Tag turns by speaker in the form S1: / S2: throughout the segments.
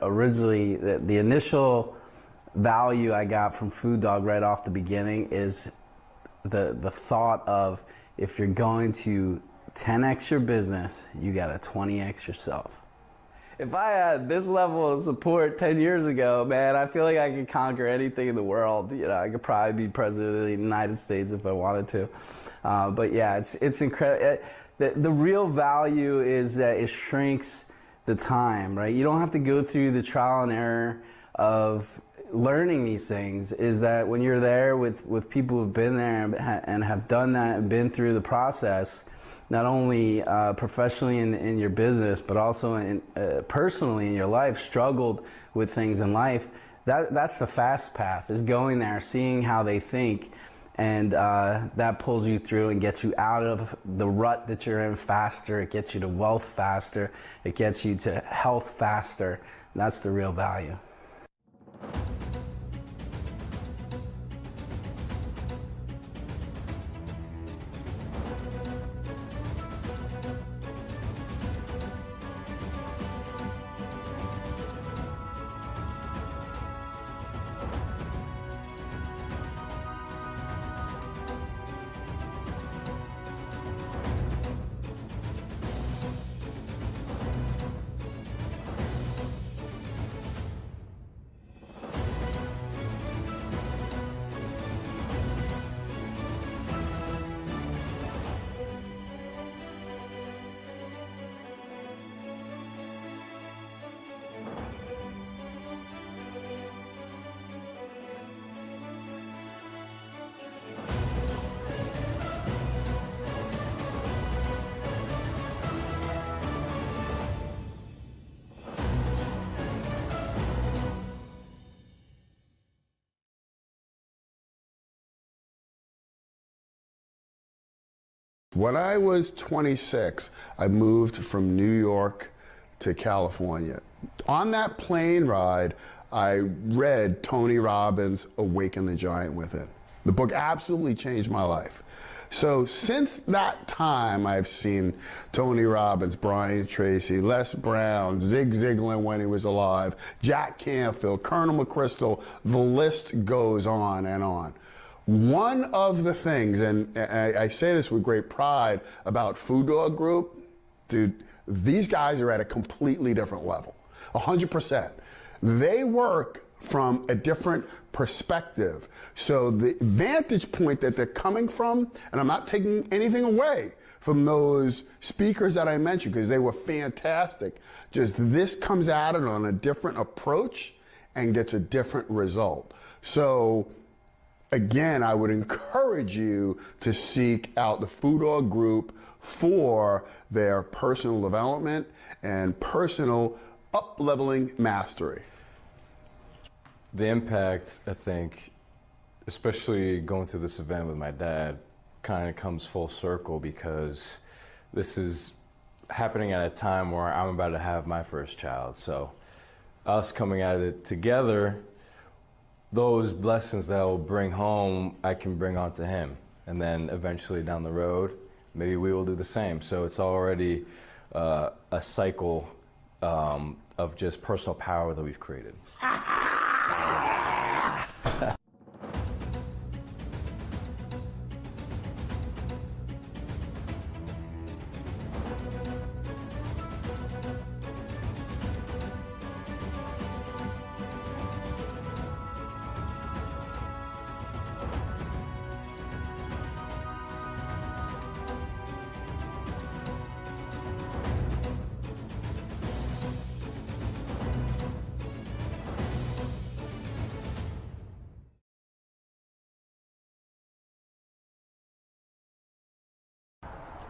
S1: originally, the initial value I got from Food Dog right off the beginning is the thought of, if you're going to 10x your business, you got to 20x yourself. If I had this level of support 10 years ago, man, I feel like I could conquer anything in the world. You know, I could probably be president of the United States if I wanted to. But yeah, it's incredible. The real value is that it shrinks the time, right? You don't have to go through the trial and error of learning these things. Is that when you're there with people who've been there and have done that and been through the process, not only professionally in your business, but also personally in your life, struggled with things in life, that's the fast path, is going there, seeing how they think, and that pulls you through and gets you out of the rut that you're in faster. It gets you to wealth faster. It gets you to health faster. That's the real value.
S2: When I was 26, I moved from New York to California. On that plane ride, I read Tony Robbins' Awaken the Giant Within. The book absolutely changed my life. So since that time, I've seen Tony Robbins, Brian Tracy, Les Brown, Zig Ziglar when he was alive, Jack Canfield, Colonel McChrystal, the list goes on and on. One of the things, and I say this with great pride about Food Dog Group, dude, these guys are at a completely different level, 100%. They work from a different perspective. So the vantage point that they're coming from, and I'm not taking anything away from those speakers that I mentioned because they were fantastic, just this comes at it on a different approach and gets a different result. So again, I would encourage you to seek out the Food Dog Group for their personal development and personal up-leveling mastery.
S3: The impact, I think, especially going through this event with my dad, kind of comes full circle because this is happening at a time where I'm about to have my first child. So us coming at it together, those blessings that I will bring home, I can bring on to him. And then eventually down the road, maybe we will do the same. So it's already a cycle of just personal power that we've created.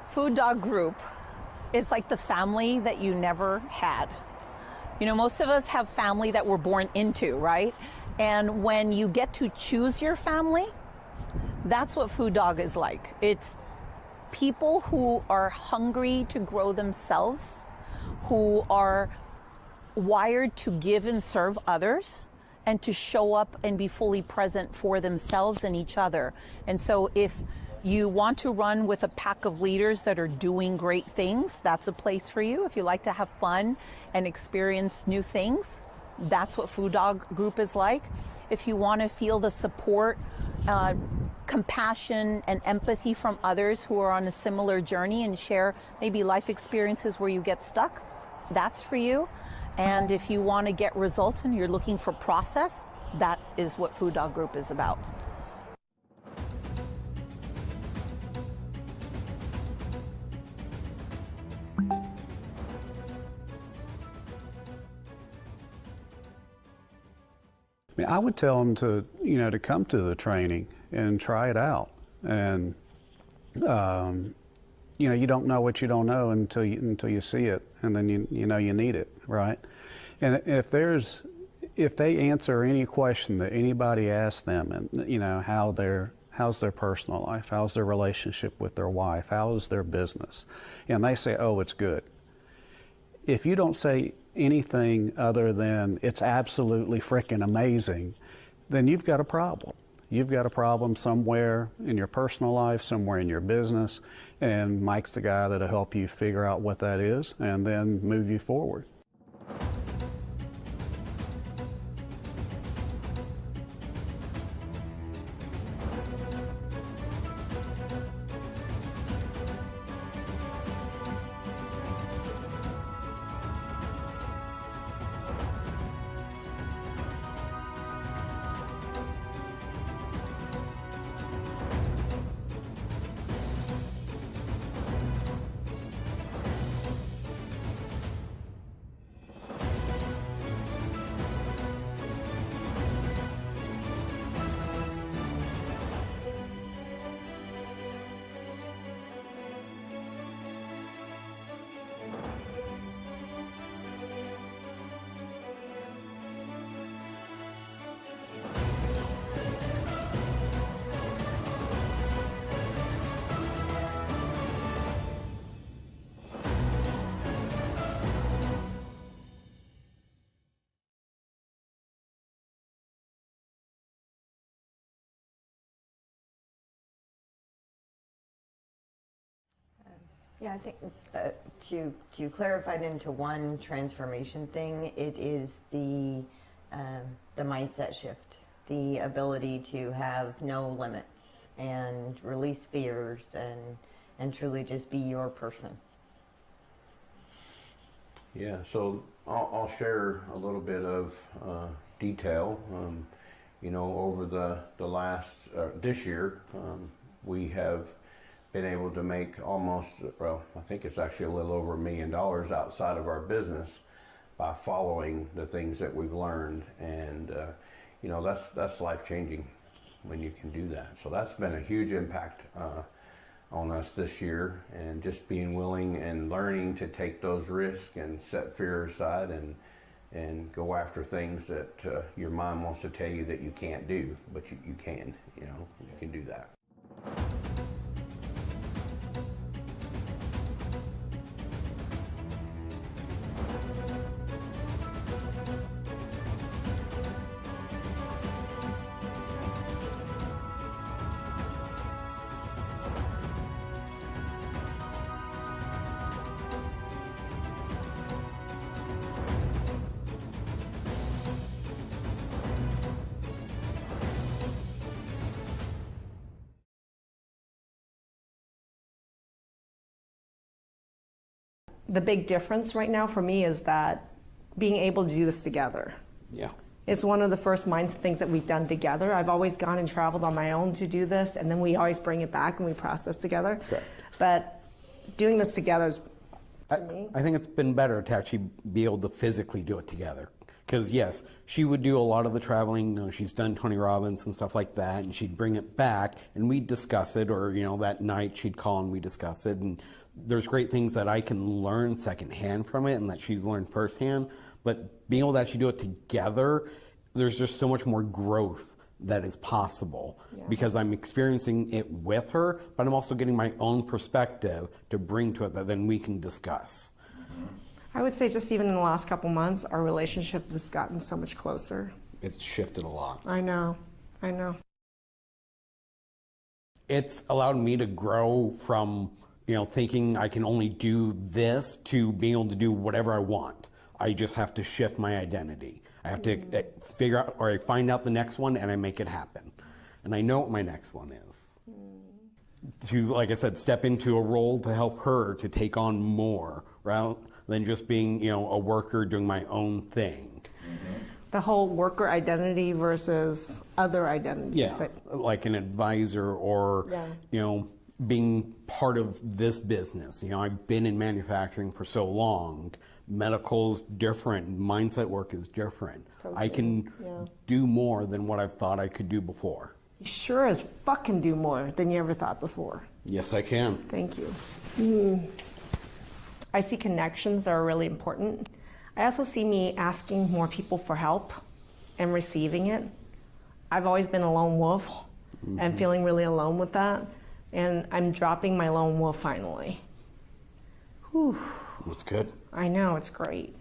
S4: Food Dog Group is like the family that you never had. You know, most of us have family that we're born into, right? And when you get to choose your family, that's what Food Dog is like. It's people who are hungry to grow themselves, who are wired to give and serve others, and to show up and be fully present for themselves and each other. And so if you want to run with a pack of leaders that are doing great things, that's a place for you. If you like to have fun and experience new things, that's what Food Dog Group is like. If you want to feel the support, compassion and empathy from others who are on a similar journey and share maybe life experiences where you get stuck, that's for you. And if you want to get results and you're looking for process, that is what Food Dog Group is about.
S5: I mean, I would tell them to, to come to the training and try it out. And, you don't know what you don't know until you see it, and then you know you need it, right? And if they answer any question that anybody asks them, and how's their personal life, how's their relationship with their wife, how's their business, and they say, oh, it's good. If you don't say anything other than it's absolutely freaking amazing, then you've got a problem. You've got a problem somewhere in your personal life, somewhere in your business, and Mike's the guy that'll help you figure out what that is and then move you forward.
S6: Yeah, I think to clarify it into one transformation thing, it is the mindset shift, the ability to have no limits and release fears and truly just be your person.
S7: Yeah, so I'll share a little bit of detail. Over the last this year, we have been able to make almost, I think it's actually a little over $1 million outside of our business by following the things that we've learned, and that's life changing when you can do that. So that's been a huge impact on us this year, and just being willing and learning to take those risks and set fear aside and go after things that your mind wants to tell you that you can't do, but you can. You can do that.
S8: The big difference right now for me is that being able to do this together.
S7: Yeah.
S8: It's one of the first mindset things that we've done together. I've always gone and traveled on my own to do this, and then we always bring it back and we process together.
S7: Correct.
S8: But doing this together is, to me,
S9: I think it's been better to actually be able to physically do it together. Because yes, she would do a lot of the traveling. She's done Tony Robbins and stuff like that, and she'd bring it back and we'd discuss it, or that night she'd call and we'd discuss it. And there's great things that I can learn secondhand from it and that she's learned firsthand. But being able to actually do it together, there's just so much more growth that is possible, because I'm experiencing it with her, but I'm also getting my own perspective to bring to it that then we can discuss.
S8: I would say just even in the last couple months, our relationship has gotten so much closer.
S9: It's shifted a lot.
S8: I know.
S9: It's allowed me to grow from thinking I can only do this to being able to do whatever I want. I just have to shift my identity. I have to figure out, or I find out the next one and I make it happen. And I know what my next one is. To, like I said, step into a role to help her to take on more, rather than just being, you know, a worker doing my own thing.
S8: The whole worker identity versus other identities.
S9: Yeah, like an advisor or, you know, being part of this business. You know, I've been in manufacturing for so long. Medical's different, mindset work is different.
S8: Coaching,
S9: I can do more than what I've thought I could do before.
S8: You sure as fuck can do more than you ever thought before.
S9: Yes, I can.
S8: Thank you. I see connections that are really important. I also see me asking more people for help and receiving it. I've always been a lone wolf and feeling really alone with that. And I'm dropping my lone wolf finally. Whew.
S9: That's good.
S8: I know, it's great.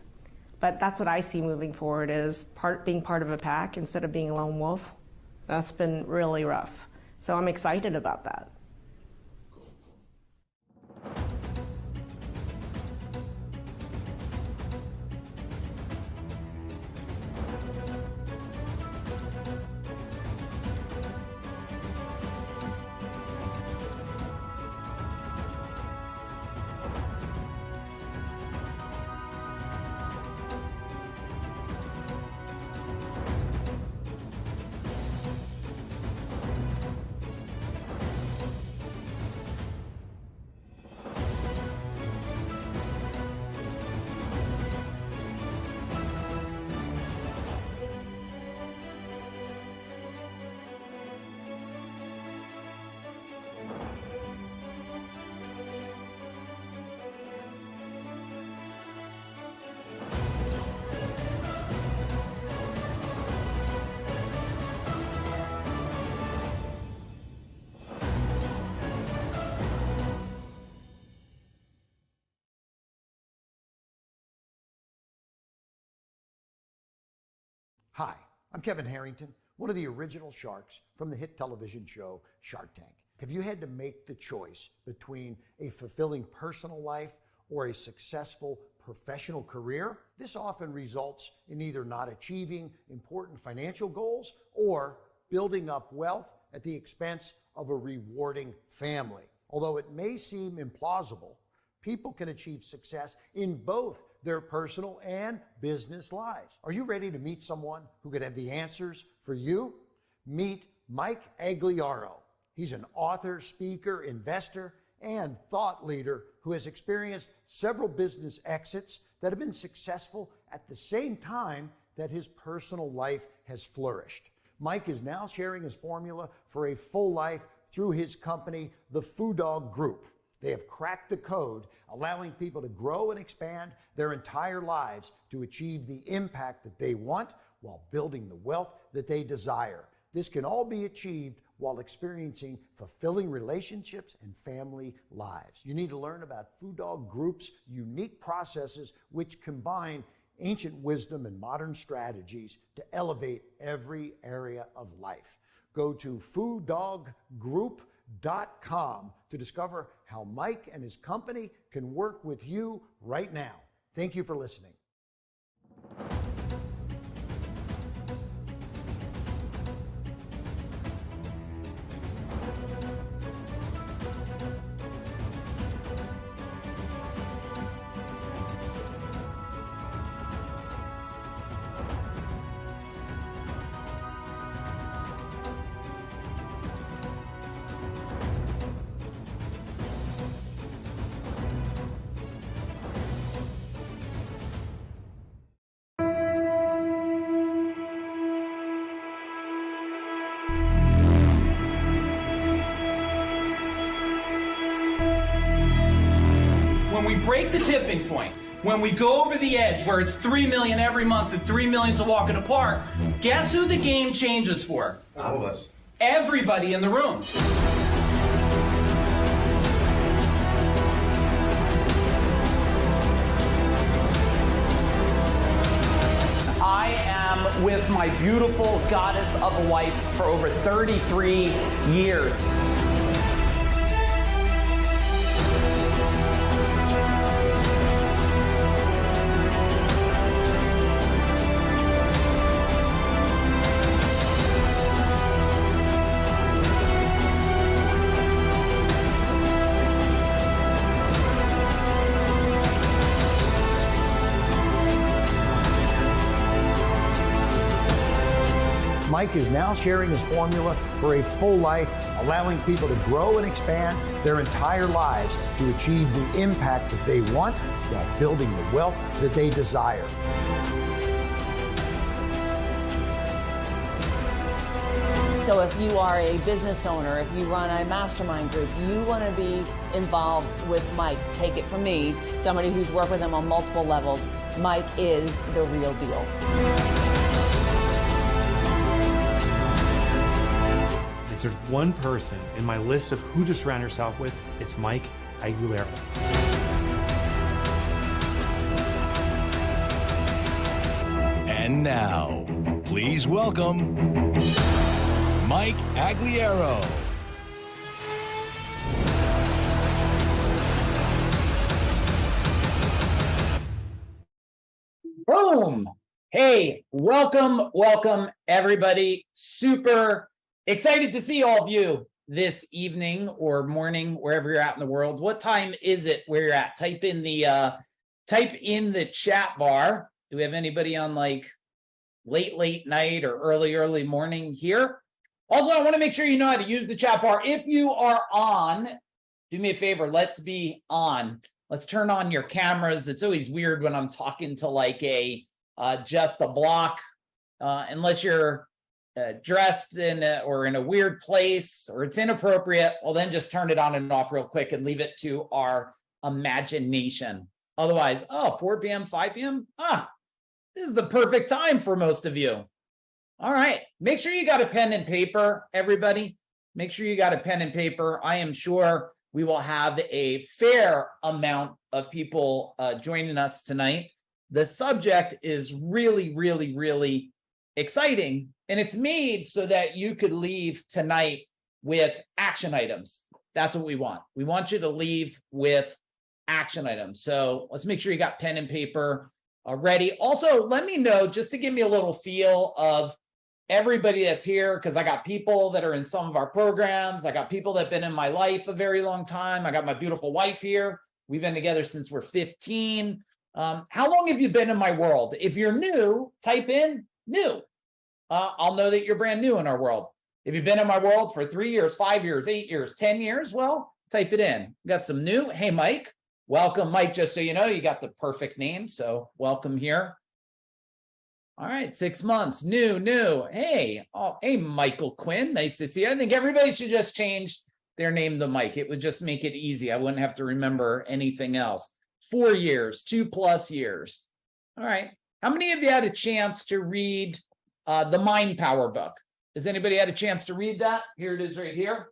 S8: But that's what I see moving forward is being part of a pack instead of being a lone wolf. That's been really rough. So I'm excited about that.
S10: Hi, I'm Kevin Harrington, one of the original sharks from the hit television show Shark Tank. Have you had to make the choice between a fulfilling personal life or a successful professional career? This often results in either not achieving important financial goals or building up wealth at the expense of a rewarding family. Although it may seem implausible, people can achieve success in both their personal and business lives. Are you ready to meet someone who could have the answers for you? Meet Mike Agliaro. He's an author, speaker, investor, and thought leader who has experienced several business exits that have been successful at the same time that his personal life has flourished. Mike is now sharing his formula for a full life through his company, the Food Dog Group. They have cracked the code, allowing people to grow and expand their entire lives to achieve the impact that they want while building the wealth that they desire. This can all be achieved while experiencing fulfilling relationships and family lives. You need to learn about Food Dog Group's unique processes, which combine ancient wisdom and modern strategies to elevate every area of life. Go to fooddoggroup.com to discover how Mike and his company can work with you right now. Thank you for listening.
S11: When we break the tipping point, when we go over the edge where it's 3 million every month and 3 million's a walk in the park, guess who the game changes for?
S12: All of us.
S11: Everybody in the room. I am with my beautiful goddess of a wife for over 33 years.
S10: Mike is now sharing his formula for a full life, allowing people to grow and expand their entire lives to achieve the impact that they want while building the wealth that they desire.
S12: So if you are a business owner, if you run a mastermind group, you want to be involved with Mike. Take it from me, somebody who's worked with him on multiple levels. Mike is the real deal.
S13: If there's one person in my list of who to surround yourself with, it's Mike Aguilera.
S14: And now, please welcome Mike Aguilera.
S11: Boom. Hey, welcome everybody. Super excited to see all of you this evening or morning, wherever you're at in the world. What time is it where you're at? Type in the chat bar. Do we have anybody on like late night or early morning here? Also, I want to make sure you know how to use the chat bar. If you are on, do me a favor, let's be on. Let's turn on your cameras. It's always weird when I'm talking to like just a block, unless you're dressed or in a weird place or it's inappropriate. Well, then just turn it on and off real quick and leave it to our imagination. Otherwise, 4 p.m., 5 p.m. This is the perfect time for most of you. All right. Make sure you got a pen and paper, everybody. Make sure you got a pen and paper. I am sure we will have a fair amount of people joining us tonight. The subject is really exciting, and it's made so that you could leave tonight with action items. That's what we want. We want you to leave with action items. So let's make sure you got pen and paper ready. Also, let me know, just to give me a little feel of everybody that's here, because I got people that are in some of our programs. I got people that have been in my life a very long time. I got my beautiful wife here. We've been together since we're 15. How long have you been in my world? If you're new, type in new. I'll know that you're brand new in our world. If you've been in my world for 3 years, 5 years, 8 years, 10 years, well, type it in. We got some new. Hey, Mike. Welcome, Mike. Just so you know, you got the perfect name. So welcome here. All right, 6 months, new. Hey, hey, Michael Quinn, nice to see you. I think everybody should just change their name to Mike. It would just make it easy. I wouldn't have to remember anything else. 4 years, 2+ years. All right. How many of you had a chance to read the Mind Power book? Has anybody had a chance to read that? Here it is right here.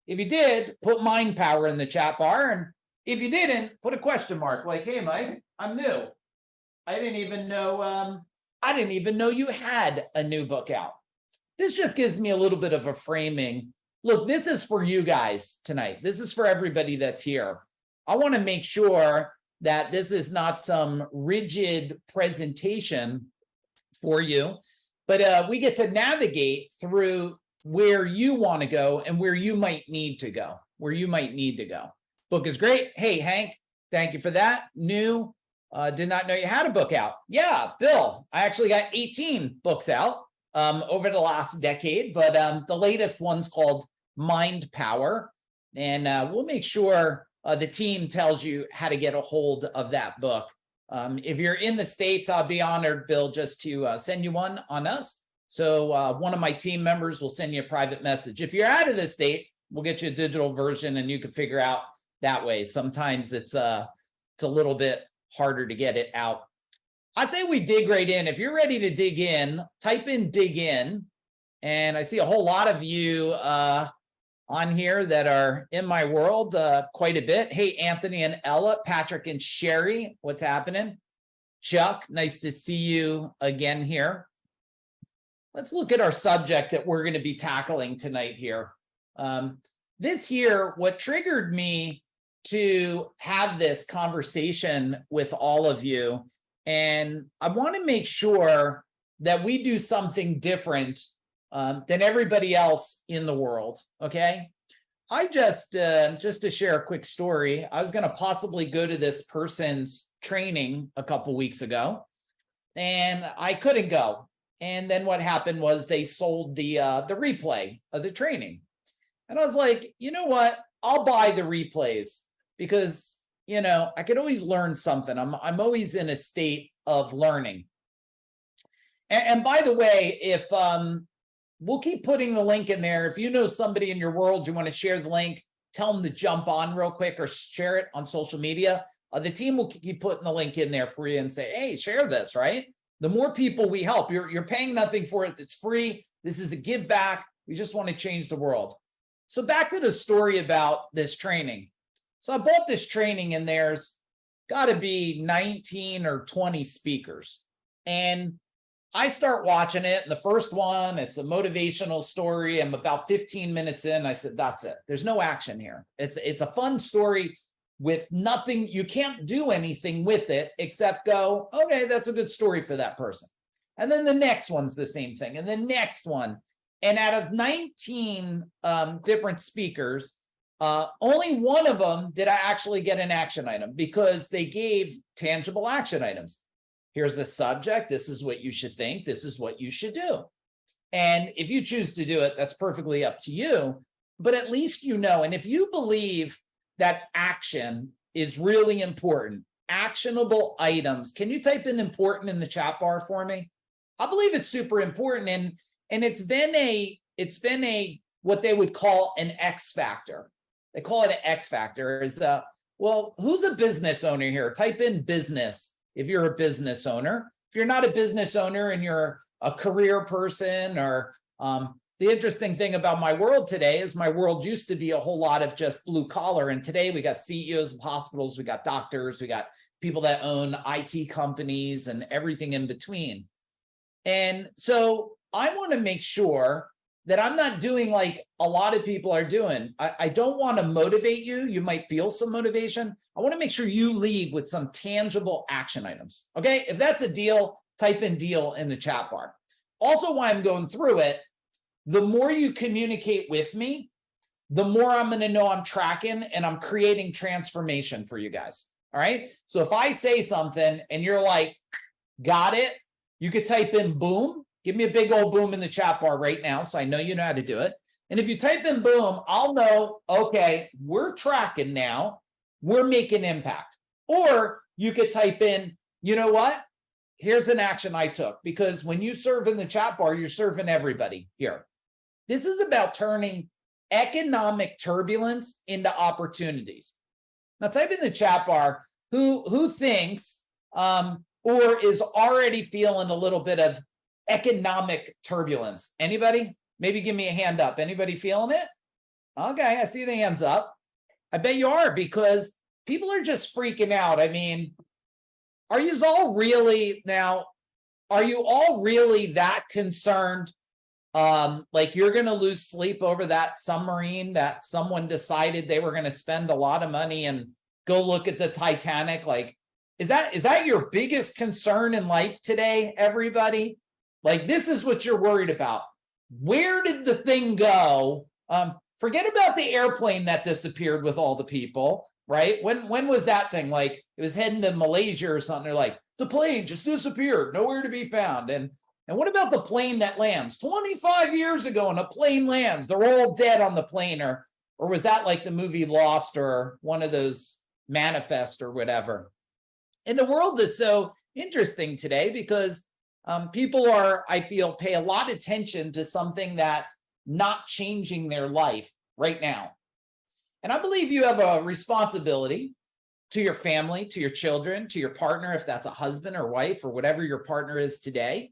S11: If you did, put Mind Power in the chat bar. And if you didn't, put a question mark like, hey, Mike, I'm new. I didn't even know you had a new book out. This just gives me a little bit of a framing. Look, this is for you guys tonight. This is for everybody that's here. I want to make sure that this is not some rigid presentation for you, but we get to navigate through where you want to go and where you might need to go, Book is great. Hey, Hank, thank you for that. New. Did not know you had a book out. Yeah, Bill, I actually got 18 books out over the last decade, but the latest one's called Mind Power. And we'll make sure the team tells you how to get a hold of that book. If you're in the States, I'll be honored, Bill, just to send you one on us. So one of my team members will send you a private message. If you're out of the state, we'll get you a digital version and you can figure out that way. Sometimes it's a little bit harder to get it out. I say we dig right in. If you're ready to dig in, type in dig in. And I see a whole lot of you on here that are in my world quite a bit. Hey, Anthony and Ella, Patrick and Sherry, what's happening? Chuck, nice to see you again here. Let's look at our subject that we're going to be tackling tonight here. This here, what triggered me to have this conversation with all of you, and I want to make sure that we do something different than everybody else in the world, okay? I just to share a quick story, I was going to possibly go to this person's training a couple weeks ago, and I couldn't go. And then what happened was they sold the replay of the training. And I was like, you know what? I'll buy the replays because, I could always learn something. I'm always in a state of learning. And by the way, if we'll keep putting the link in there. If you know somebody in your world, you want to share the link, tell them to jump on real quick or share it on social media. The team will keep putting the link in there for you and say, hey, share this, right? The more people we help, you're paying nothing for it. It's free. This is a give back. We just want to change the world. So back to the story about this training. So I bought this training and there's got to be 19 or 20 speakers. And I start watching it. And the first one, it's a motivational story. I'm about 15 minutes in. I said, that's it. There's no action here. It's a fun story with nothing. You can't do anything with it except go, okay, that's a good story for that person. And then the next one's the same thing. And the next one. And out of 19 different speakers, only one of them did I actually get an action item because they gave tangible action items. Here's the subject. This is what you should think. This is what you should do. And if you choose to do it, that's perfectly up to you. But at least you know. And if you believe that action is really important, actionable items, can you type in important in the chat bar for me? I believe it's super important. And it's been a what they would call an X factor. They call it an X factor. Well, who's a business owner here? Type in business. If you're a business owner. If you're not a business owner and you're a career person or the interesting thing about my world today is my world used to be a whole lot of just blue collar. And today we got CEOs of hospitals, we got doctors, we got people that own IT companies and everything in between. And so I want to make sure that I'm not doing like a lot of people are doing. I don't want to motivate you. You might feel some motivation. I want to make sure you leave with some tangible action items. Okay, if that's a deal, type in deal in the chat bar. Also, while I'm going through it, the more you communicate with me, the more I'm going to know I'm tracking and I'm creating transformation for you guys. All right. So if I say something and you're like, got it, you could type in boom. Give me a big old boom in the chat bar right now so I know you know how to do it. And if you type in boom, I'll know, okay, we're tracking now. We're making impact. Or you could type in, you know what? Here's an action I took. Because when you serve in the chat bar, you're serving everybody here. This is about turning economic turbulence into opportunities. Now type in the chat bar who thinks or is already feeling a little bit of economic turbulence. Anybody? Maybe give me a hand up. Anybody feeling it? Okay, I see the hands up. I bet you are because people are just freaking out. I mean, are you all really that concerned? Like you're going to lose sleep over that submarine that someone decided they were going to spend a lot of money and go look at the Titanic? Like, is that your biggest concern in life today, everybody? Like, this is what you're worried about. Where did the thing go? Forget about the airplane that disappeared with all the people, right? When was that thing? Like, it was heading to Malaysia or something. They're like, the plane just disappeared, nowhere to be found. And what about the plane that lands? 25 years ago, and a plane lands. They're all dead on the plane. Or was that like the movie Lost or one of those Manifest or whatever? And the world is so interesting today because people are, I feel, pay a lot of attention to something that's not changing their life right now. And I believe you have a responsibility to your family, to your children, to your partner, if that's a husband or wife or whatever your partner is today.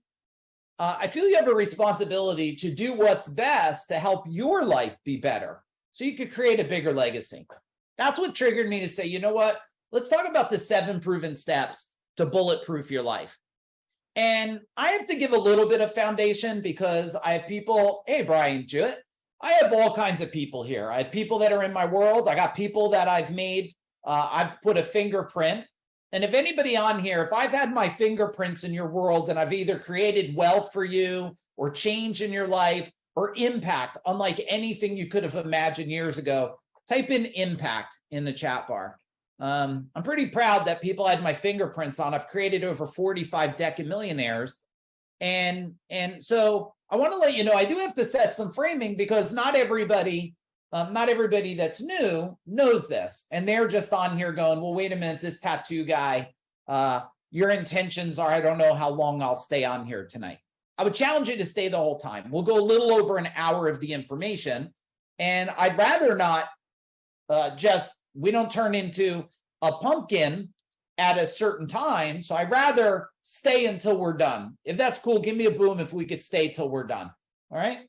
S11: I feel you have a responsibility to do what's best to help your life be better so you could create a bigger legacy. That's what triggered me to say, you know what? Let's talk about the 7 proven steps to bulletproof your life. And I have to give a little bit of foundation because I have people, hey, Brian Jewett, I have all kinds of people here. I have people that are in my world. I got people that I've made, I've put a fingerprint. And if anybody on here, if I've had my fingerprints in your world and I've either created wealth for you or change in your life or impact, unlike anything you could have imagined years ago, type in impact in the chat bar. I'm pretty proud that people had my fingerprints on. I've created over 45 decamillionaires. And so I want to let you know, I do have to set some framing because not everybody that's new knows this. And they're just on here going, well, wait a minute, this tattoo guy, your intentions are, I don't know how long I'll stay on here tonight. I would challenge you to stay the whole time. We'll go a little over an hour of the information. And I'd rather not we don't turn into a pumpkin at a certain time. So I'd rather stay until we're done. If that's cool, give me a boom if we could stay till we're done. All right.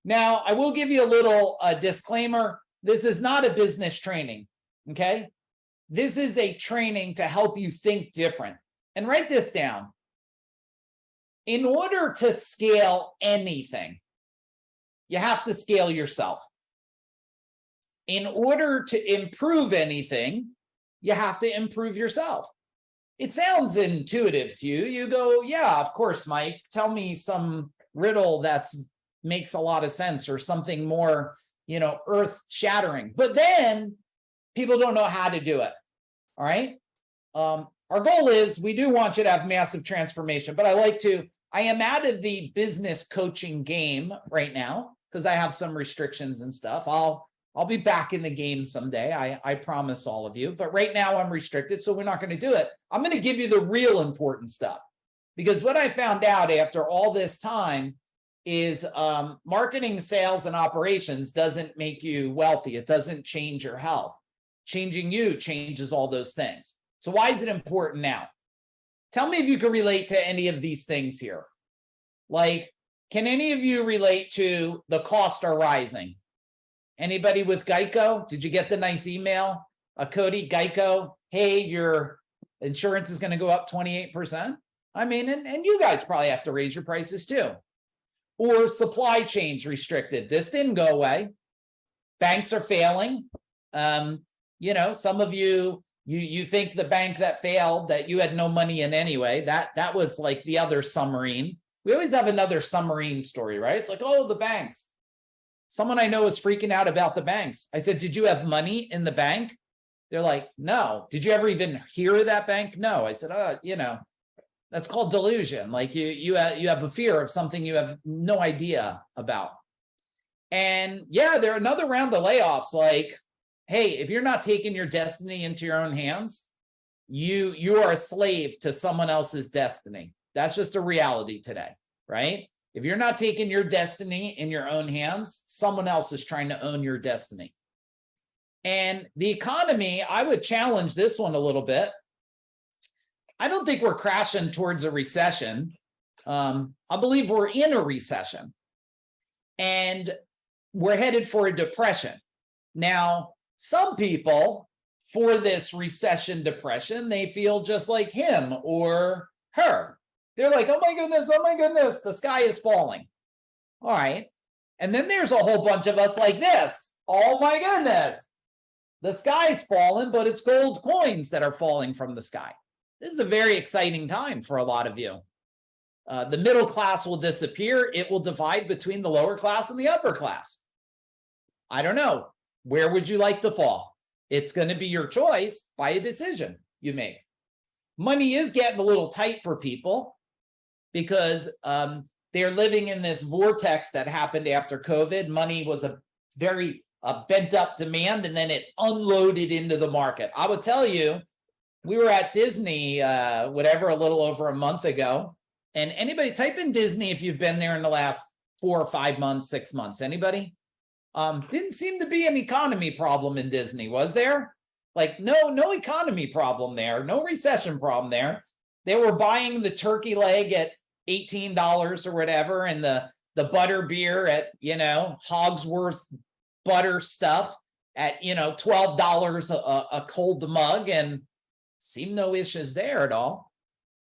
S11: Now, I will give you a little disclaimer. This is not a business training. Okay. This is a training to help you think different. And write this down. In order to scale anything, you have to scale yourself. In order to improve anything, you have to improve yourself. It sounds intuitive to you. You go, yeah, of course, Mike. Tell me some riddle that makes a lot of sense or something more, earth-shattering. But then people don't know how to do it. All right. Our goal is we do want you to have massive transformation, but I am out of the business coaching game right now because I have some restrictions and stuff. I'll be back in the game someday. I promise all of you, but right now I'm restricted, so we're not going to do it. I'm going to give you the real important stuff because what I found out after all this time is marketing, sales, and operations doesn't make you wealthy. It doesn't change your health. Changing you changes all those things. So why is it important now? Tell me if you can relate to any of these things here. Like, can any of you relate to the costs are rising? Anybody with Geico? Did you get the nice email? Cody, Geico, hey, your insurance is going to go up 28%. I mean, and you guys probably have to raise your prices too. Or supply chains restricted. This didn't go away. Banks are failing. Some of you think the bank that failed, that you had no money in anyway. That was like the other submarine. We always have another submarine story, right? It's like, oh, the banks. Someone I know is freaking out about the banks. I said, did you have money in the bank? They're like, no. Did you ever even hear of that bank? No. I said, that's called delusion. Like you have a fear of something you have no idea about. And yeah, there are another round of layoffs. Like, hey, if you're not taking your destiny into your own hands, you are a slave to someone else's destiny. That's just a reality today, right? If you're not taking your destiny in your own hands, someone else is trying to own your destiny. And the economy, I would challenge this one a little bit. I don't think we're crashing towards a recession. I believe we're in a recession. And we're headed for a depression. Now, some people, for this recession depression, they feel just like him or her. They're like, oh my goodness, the sky is falling. All right. And then there's a whole bunch of us like this. Oh my goodness, the sky's falling, but it's gold coins that are falling from the sky. This is a very exciting time for a lot of you. The middle class will disappear. It will divide between the lower class and the upper class. I don't know. Where would you like to fall? It's going to be your choice by a decision you make. Money is getting a little tight for people because they're living in this vortex that happened after COVID. Money was a very bent up demand, and then it unloaded into the market. I would tell you, we were at Disney, a little over a month ago. And anybody type in Disney if you've been there in the last 4 or 5 months, 6 months. Anybody? Didn't seem to be an economy problem in Disney, was there? Like no economy problem there, no recession problem there. They were buying the turkey leg at $18 or whatever, and the butter beer at, Hogsworth butter stuff at, $12 a cold mug, and seem no issues there at all.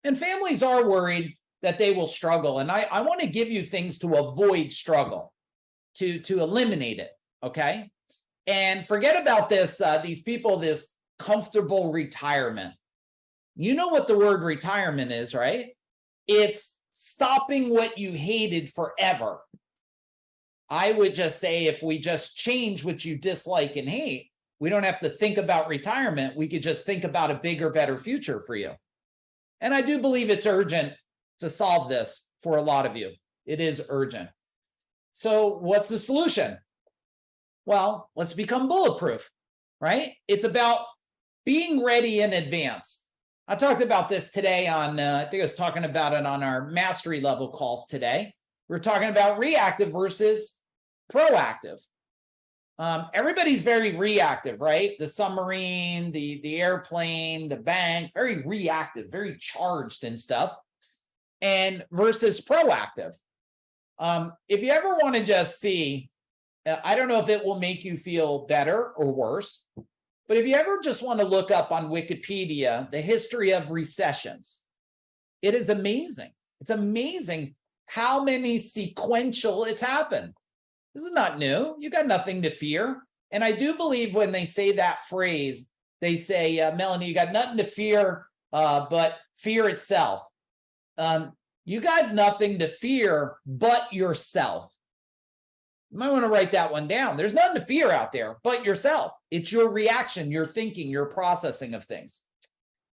S11: And families are worried that they will struggle. And I want to give you things to avoid struggle, to eliminate it. Okay. And forget about this, these people, this comfortable retirement. You know what the word retirement is, right? It's stopping what you hated forever. I would just say if we just change what you dislike and hate, we don't have to think about retirement. We could just think about a bigger, better future for you. And I do believe it's urgent to solve this for a lot of you. It is urgent. So what's the solution? Well, let's become bulletproof, right? It's about being ready in advance. I talked about this today on, I think I was talking about it on our mastery level calls today. We're talking about reactive versus proactive. Everybody's very reactive, right? The submarine, the airplane, the bank, very reactive, very charged and stuff, and versus proactive. If you ever want to just see, I don't know if it will make you feel better or worse, but if you ever just want to look up on Wikipedia the history of recessions, it is amazing. It's amazing how many sequential it's happened. This is not new. You got nothing to fear. And I do believe when they say that phrase, they say, Melanie, you got nothing to fear, but fear itself. You got nothing to fear but yourself. You might want to write that one down. There's nothing to fear out there but yourself. It's your reaction, your thinking, your processing of things.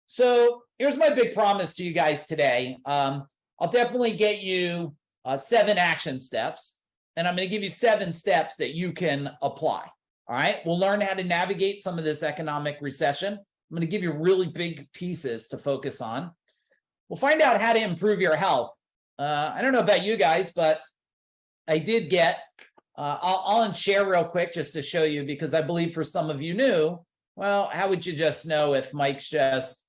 S11: So here's my big promise to you guys today. I'll definitely get you 7 action steps, and I'm going to give you 7 steps that you can apply. All right. We'll learn how to navigate some of this economic recession. I'm going to give you really big pieces to focus on. We'll find out how to improve your health. I don't know about you guys, but I did get, I'll share real quick just to show you, because I believe for some of you new, well, how would you just know if Mike's just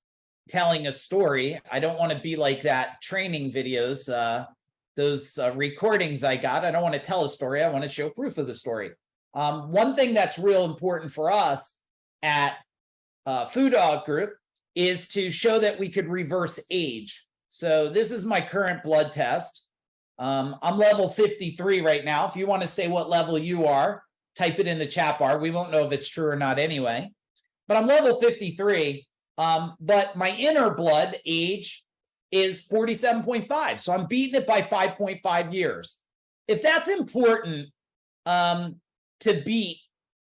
S11: telling a story? I don't want to be like that training videos, those recordings I got. I don't want to tell a story. I want to show proof of the story. One thing that's real important for us at Food Dog Group is to show that we could reverse age. So this is my current blood test. I'm level 53 right now. If you want to say what level you are, type it in the chat bar. We won't know if it's true or not anyway. But I'm level 53. But my inner blood age is 47.5. So I'm beating it by 5.5 years. If that's important to beat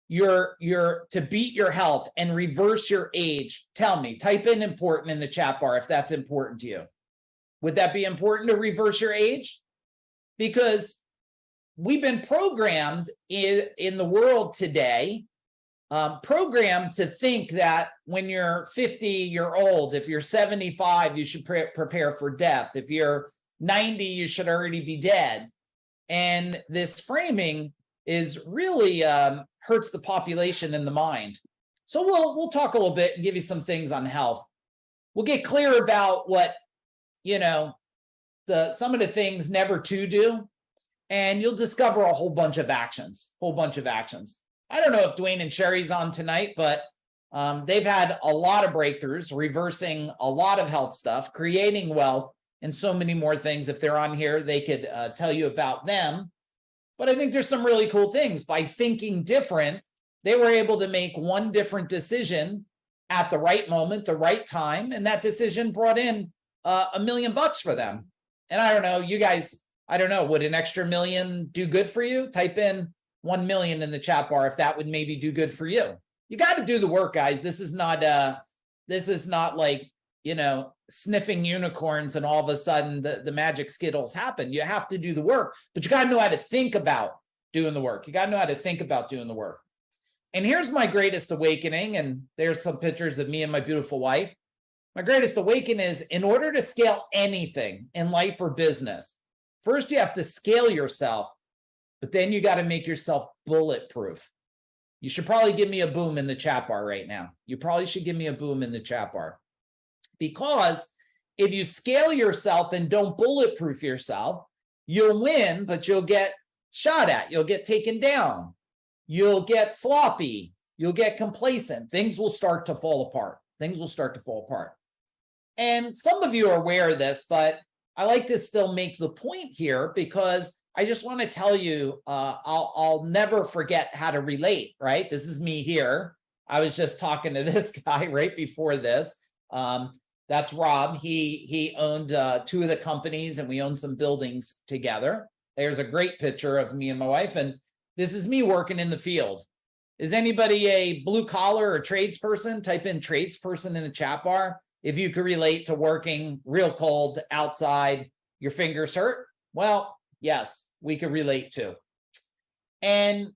S11: your health and reverse your age, tell me. Type in important in the chat bar if that's important to you. Would that be important to reverse your age? Because we've been programmed in the world today, programmed to think that when you're 50, you're old. If you're 75, you should prepare for death. If you're 90, you should already be dead. And this framing is really hurts the population in the mind. So we'll talk a little bit and give you some things on health. We'll get clear about what, some of the things never to do, and you'll discover a whole bunch of actions. I don't know if Dwayne and Sherry's on tonight, but they've had a lot of breakthroughs, reversing a lot of health stuff, creating wealth, and so many more things. If they're on here, they could tell you about them. But I think there's some really cool things. By thinking different, they were able to make one different decision at the right moment, the right time, and that decision brought in $1 million for them. And I don't know, you guys, I don't know, would an extra $1 million do good for you? Type in 1 million in the chat bar if that would maybe do good for you. You got to do the work, guys. This is not like, sniffing unicorns and all of a sudden the magic Skittles happen. You have to do the work, but you got to know how to think about doing the work. You got to know how to think about doing the work. And here's my greatest awakening. And there's some pictures of me and my beautiful wife. My greatest awakening is, in order to scale anything in life or business, first you have to scale yourself, but then you got to make yourself bulletproof. You should probably give me a boom in the chat bar right now. You probably should give me a boom in the chat bar. Because if you scale yourself and don't bulletproof yourself, you'll win, but you'll get shot at. You'll get taken down. You'll get sloppy. You'll get complacent. Things will start to fall apart. And some of you are aware of this, but I like to still make the point here, because I just want to tell you, I'll never forget how to relate, right? This is me here. I was just talking to this guy right before this. That's Rob. He owned 2 of the companies, and we owned some buildings together. There's a great picture of me and my wife, and this is me working in the field. Is anybody a blue collar or tradesperson? Type in tradesperson in the chat bar if you could relate to working real cold outside. Your fingers hurt? Well, yes, we could relate to. And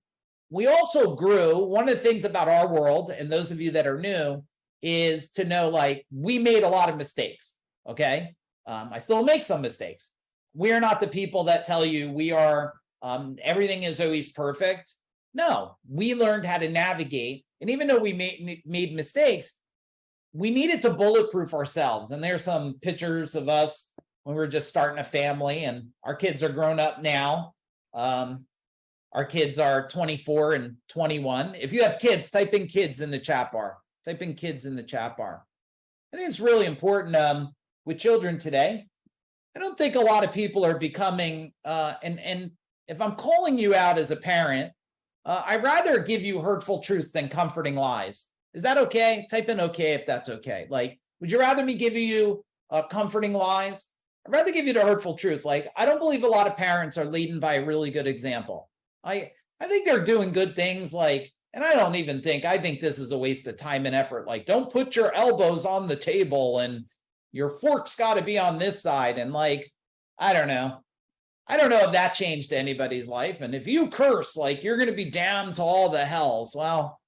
S11: we also grew. One of the things about our world, and those of you that are new, is to know, like, we made a lot of mistakes. Okay. I still make some mistakes. We're not the people that tell you we are, everything is always perfect. No, we learned how to navigate. And even though we made mistakes, we needed to bulletproof ourselves. And there's some pictures of us when we were just starting a family, and our kids are grown up now. Our kids are 24 and 21. If you have kids, type in kids in the chat bar. Type in kids in the chat bar. I think it's really important with children today. I don't think a lot of people are becoming, and if I'm calling you out as a parent, I'd rather give you hurtful truths than comforting lies. Is that okay? Type in okay if that's okay. Like, would you rather me give you comforting lies? I'd rather give you the hurtful truth. Like, I don't believe a lot of parents are leading by a really good example. I think they're doing good things, like, and I think this is a waste of time and effort. Like, don't put your elbows on the table and your fork's got to be on this side. And like, I don't know if that changed anybody's life. And if you curse, like, you're going to be damned to all the hells. Well,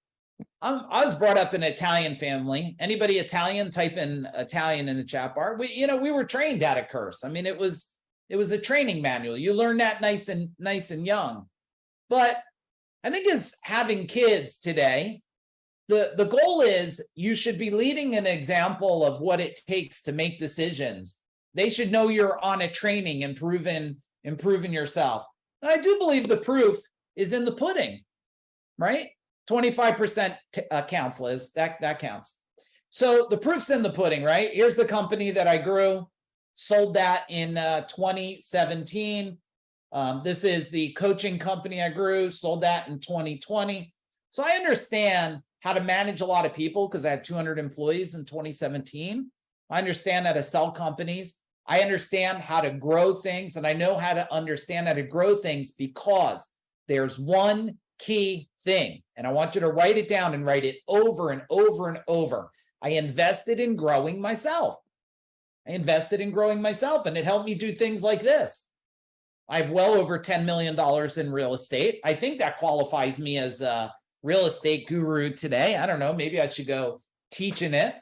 S11: I was brought up in an Italian family. Anybody Italian? Type in Italian in the chat bar. We were trained how to curse. I mean, it was a training manual. You learn that nice and young. But I think as having kids today, the goal is you should be leading an example of what it takes to make decisions. They should know you're on a training, improving yourself. And I do believe the proof is in the pudding, right? 25% counts, Liz. That counts. So the proof's in the pudding, right? Here's the company that I grew, sold that in 2017. This is the coaching company I grew, sold that in 2020. So I understand how to manage a lot of people because I had 200 employees in 2017. I understand how to sell companies. I understand how to grow things, and I know how to understand how to grow things because there's one key thing, and I want you to write it down and write it over and over and over. I invested in growing myself. And it helped me do things like this. I have well over $10 million in real estate. I think that qualifies me as a real estate guru today. I don't know, maybe I should go teach in it.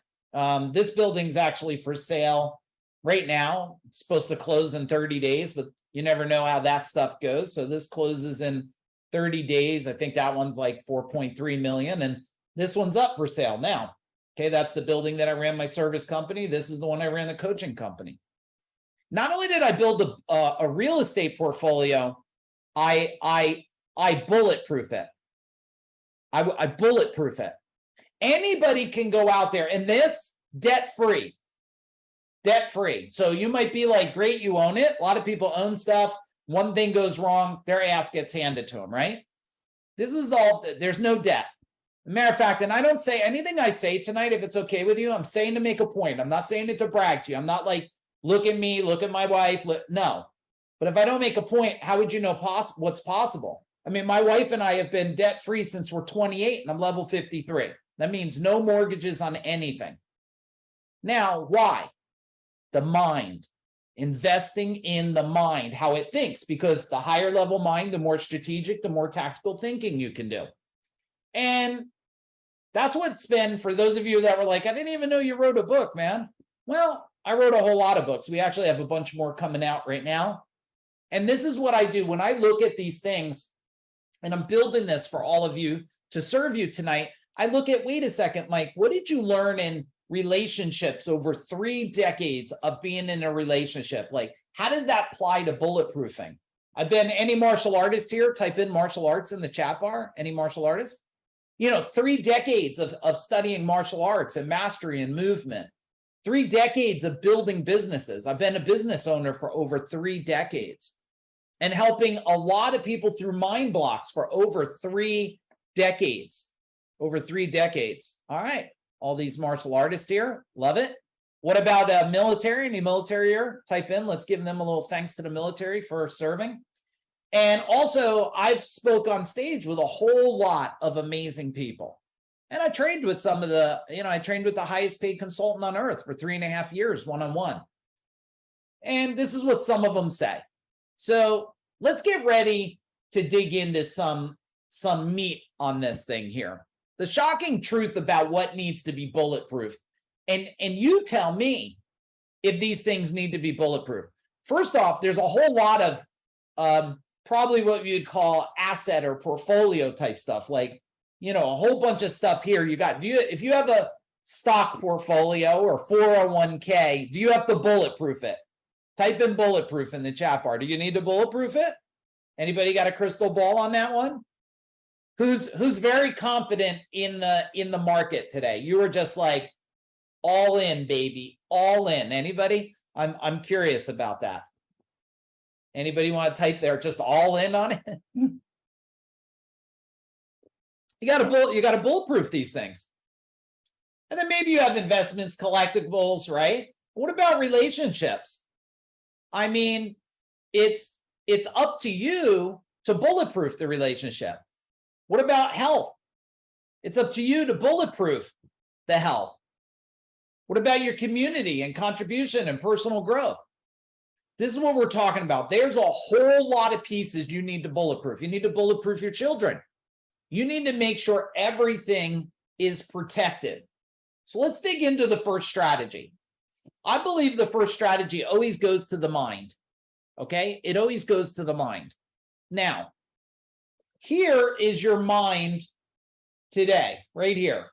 S11: This building's actually for sale right now. It's supposed to close in 30 days, but you never know how that stuff goes. So this closes in 30 days. I think that one's like 4.3 million. And this one's up for sale now. Okay, that's the building that I ran my service company. This is the one I ran the coaching company. Not only did I build a real estate portfolio, I bulletproof it. I bulletproof it. Anybody can go out there, and this debt-free. So you might be like, great, you own it. A lot of people own stuff. One thing goes wrong, their ass gets handed to them, right? This is all, there's no debt. Matter of fact, and I don't say anything I say tonight, if it's okay with you, I'm saying to make a point. I'm not saying it to brag to you. I'm not like, look at me, look at my wife. No. But if I don't make a point, how would you know what's possible? I mean, my wife and I have been debt-free since we're 28 and I'm level 53. That means no mortgages on anything. Now, why? The mind. Investing in the mind, how it thinks, because the higher level mind, the more strategic, the more tactical thinking you can do. And that's what's been, for those of you that were like, I didn't even know you wrote a book, man. Well, I wrote a whole lot of books. We actually have a bunch more coming out right now. And this is what I do when I look at these things, and I'm building this for all of you to serve you tonight. I look at, wait a second, Mike, what did you learn in relationships over 3 decades of being in a relationship? Like, how does that apply to bulletproofing? I've been, any martial artist here, type in martial arts in the chat bar. Any martial artists? 3 decades of studying martial arts and mastery and movement. 3 decades of building businesses. I've been a business owner for over 3 decades and helping a lot of people through mind blocks for over 3 decades. Over 3 decades. All right. All these martial artists here. Love it. What about military? Any military here? Type in. Let's give them a little thanks to the military for serving. And also, I've spoke on stage with a whole lot of amazing people. And I trained with some of the, I trained with the highest paid consultant on earth for 3.5 years, one-on-one. And this is what some of them say. So let's get ready to dig into some meat on this thing here. The shocking truth about what needs to be bulletproof. And you tell me if these things need to be bulletproof. First off, there's a whole lot of probably what you'd call asset or portfolio type stuff, like, you know, a whole bunch of stuff here. If you have a stock portfolio or 401k, do you have to bulletproof it? Type in bulletproof in the chat bar. Do you need to bulletproof it? Anybody got a crystal ball on that one? Who's very confident in the market today? You were just like, all in, baby, all in. Anybody? I'm curious about that. Anybody want to type there just all in on it? You got to bulletproof these things. And then maybe you have investments, collectibles, right? What about relationships? I mean, it's up to you to bulletproof the relationship. What about health? It's up to you to bulletproof the health. What about your community and contribution and personal growth? This is what we're talking about. There's a whole lot of pieces you need to bulletproof. You need to bulletproof your children. You need to make sure everything is protected. So let's dig into the first strategy. I believe the first strategy always goes to the mind. Okay? It always goes to the mind. Now, here is your mind today, right here.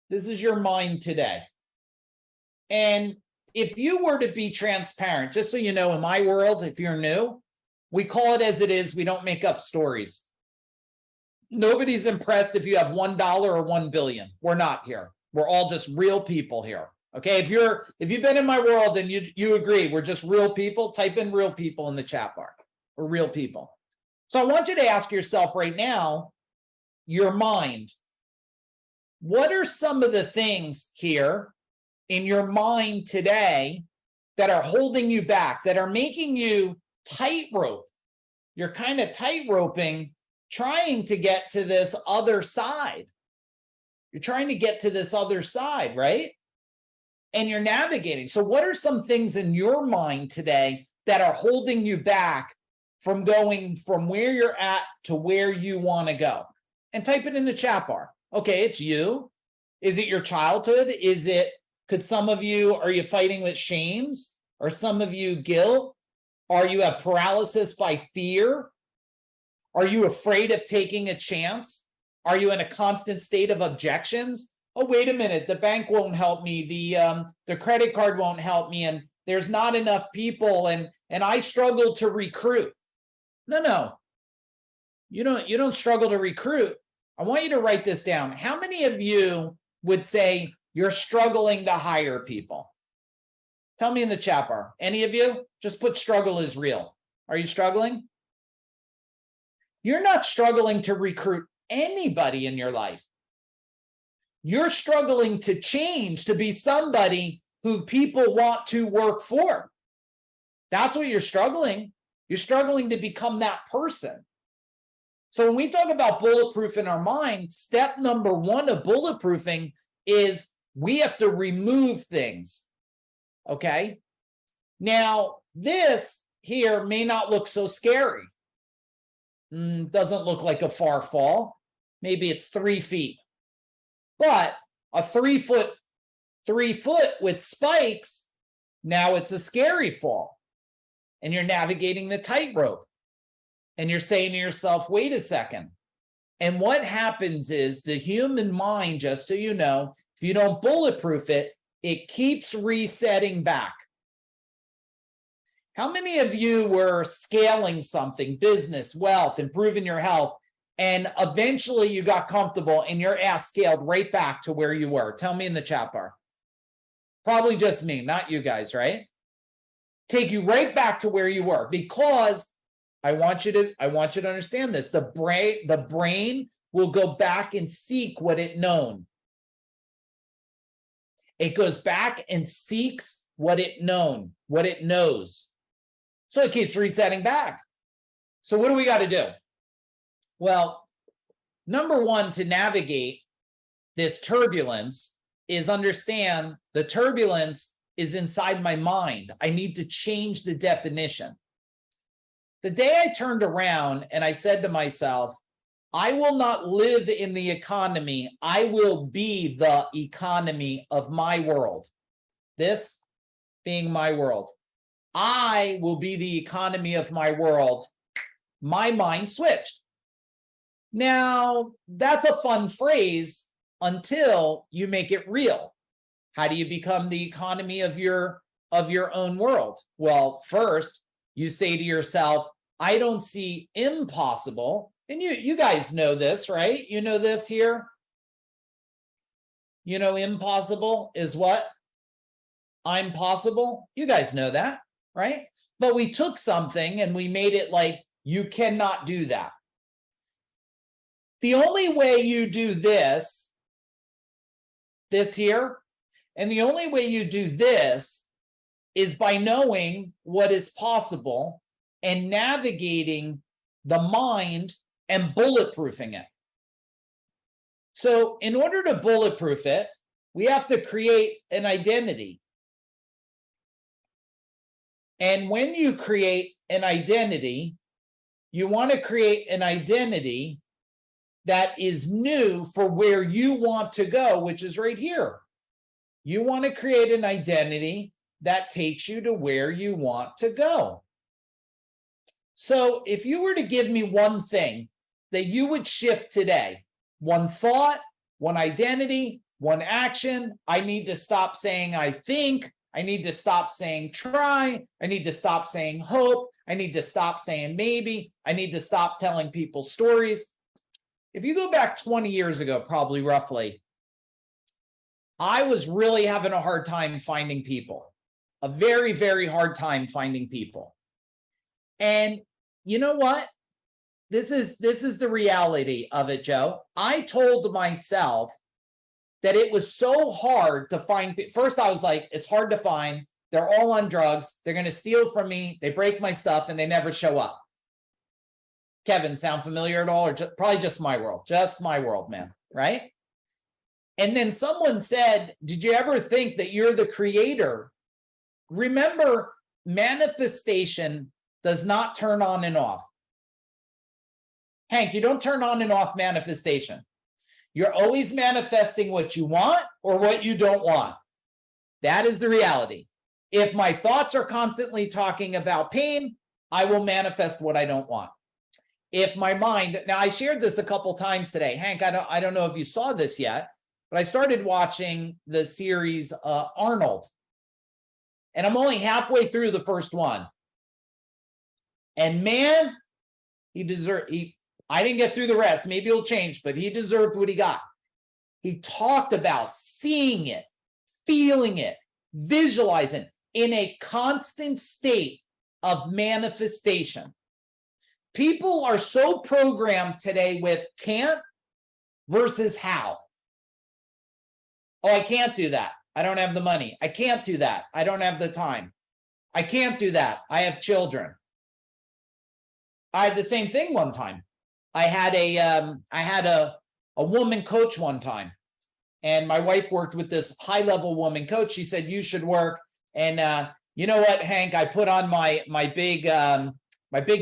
S11: This is your mind today. And if you were to be transparent, just so you know, in my world, if you're new, we call it as it is. We don't make up stories. Nobody's impressed if you have $1 or 1 billion. We're not here. We're all just real people here. Okay, if you've been in my world and you agree, we're just real people, type in real people in the chat bar. We're real people. So I want you to ask yourself right now, your mind, what are some of the things here in your mind today that are holding you back, that are making you tightrope? You're kind of tightroping, trying to get to this other side. You're trying to get to this other side, right? And you're navigating. So what are some things in your mind today that are holding you back from going from where you're at to where you want to go? And type it in the chat bar. Okay, it's you. Is it your childhood? Could some of you, are you fighting with shames? Or some of you guilt? Are you have paralysis by fear? Are you afraid of taking a chance? Are you in a constant state of objections? Oh, wait a minute, the bank won't help me, the credit card won't help me, and there's not enough people, and I struggle to recruit. No. You don't struggle to recruit. I want you to write this down. How many of you would say you're struggling to hire people? Tell me in the chat bar. Any of you? Just put struggle is real. Are you struggling? You're not struggling to recruit anybody in your life. You're struggling to change to be somebody who people want to work for. That's what you're struggling. You're struggling to become that person. So when we talk about bulletproof in our mind, step number one of bulletproofing is we have to remove things. Okay? Now, this here may not look so scary. Doesn't look like a far fall. Maybe it's 3 feet. But a 3 foot with spikes, now it's a scary fall. And you're navigating the tightrope. And you're saying to yourself, wait a second. And what happens is the human mind, just so you know, if you don't bulletproof it, it keeps resetting back. How many of you were scaling something, business, wealth, improving your health, and eventually you got comfortable and your ass scaled right back to where you were? Tell me in the chat bar. Probably just me, not you guys, right? Take you right back to where you were, because I want you to understand this. The brain will go back and seek what it known. It goes back and seeks what it known, what it knows. So it keeps resetting back. So what do we got to do? Well, number one, to navigate this turbulence is understand the turbulence is inside my mind. I need to change the definition. The day I turned around and I said to myself, I will not live in the economy. I will be the economy of my world. This being my world. I will be the economy of my world. My mind switched. Now, that's a fun phrase until you make it real. How do you become the economy of your own world? Well, first, you say to yourself, I don't see impossible. And you guys know this, right? You know this here. You know, impossible is what? I'm possible. You guys know that, right? But we took something and we made it like, you cannot do that. The only way you do this here, and the only way you do this is by knowing what is possible and navigating the mind and bulletproofing it. So in order to bulletproof it, we have to create an identity. And when you create an identity, you want to create an identity that is new for where you want to go, which is right here. You want to create an identity that takes you to where you want to go. So if you were to give me one thing that you would shift today, one thought, one identity, one action, I need to stop saying I think, I need to stop saying try, I need to stop saying hope, I need to stop saying maybe, I need to stop telling people stories. If you go back 20 years ago, probably roughly, I was really having a hard time finding people, a very, very hard time finding people. And you know what? This is the reality of it, Joe. I told myself that it was so hard to find. First, I was like, it's hard to find. They're all on drugs. They're going to steal from me. They break my stuff and they never show up. Kevin, sound familiar at all? Or probably just my world, man, right? And then someone said, did you ever think that you're the creator? Remember, manifestation does not turn on and off. Hank, you don't turn on and off manifestation. You're always manifesting what you want or what you don't want. That is the reality. If my thoughts are constantly talking about pain, I will manifest what I don't want. If my mind, now I shared this a couple times today. Hank, I don't know if you saw this yet, but I started watching the series Arnold. And I'm only halfway through the first one. And man, I didn't get through the rest. Maybe it'll change, but he deserved what he got. He talked about seeing it, feeling it, visualizing in a constant state of manifestation. People are so programmed today with can't versus how. Oh, I can't do that. I don't have the money. I can't do that. I don't have the time. I can't do that. I have children. I had the same thing one time. I had a woman coach one time, and my wife worked with this high-level woman coach. She said, you should work. And you know what, Hank, I put on my big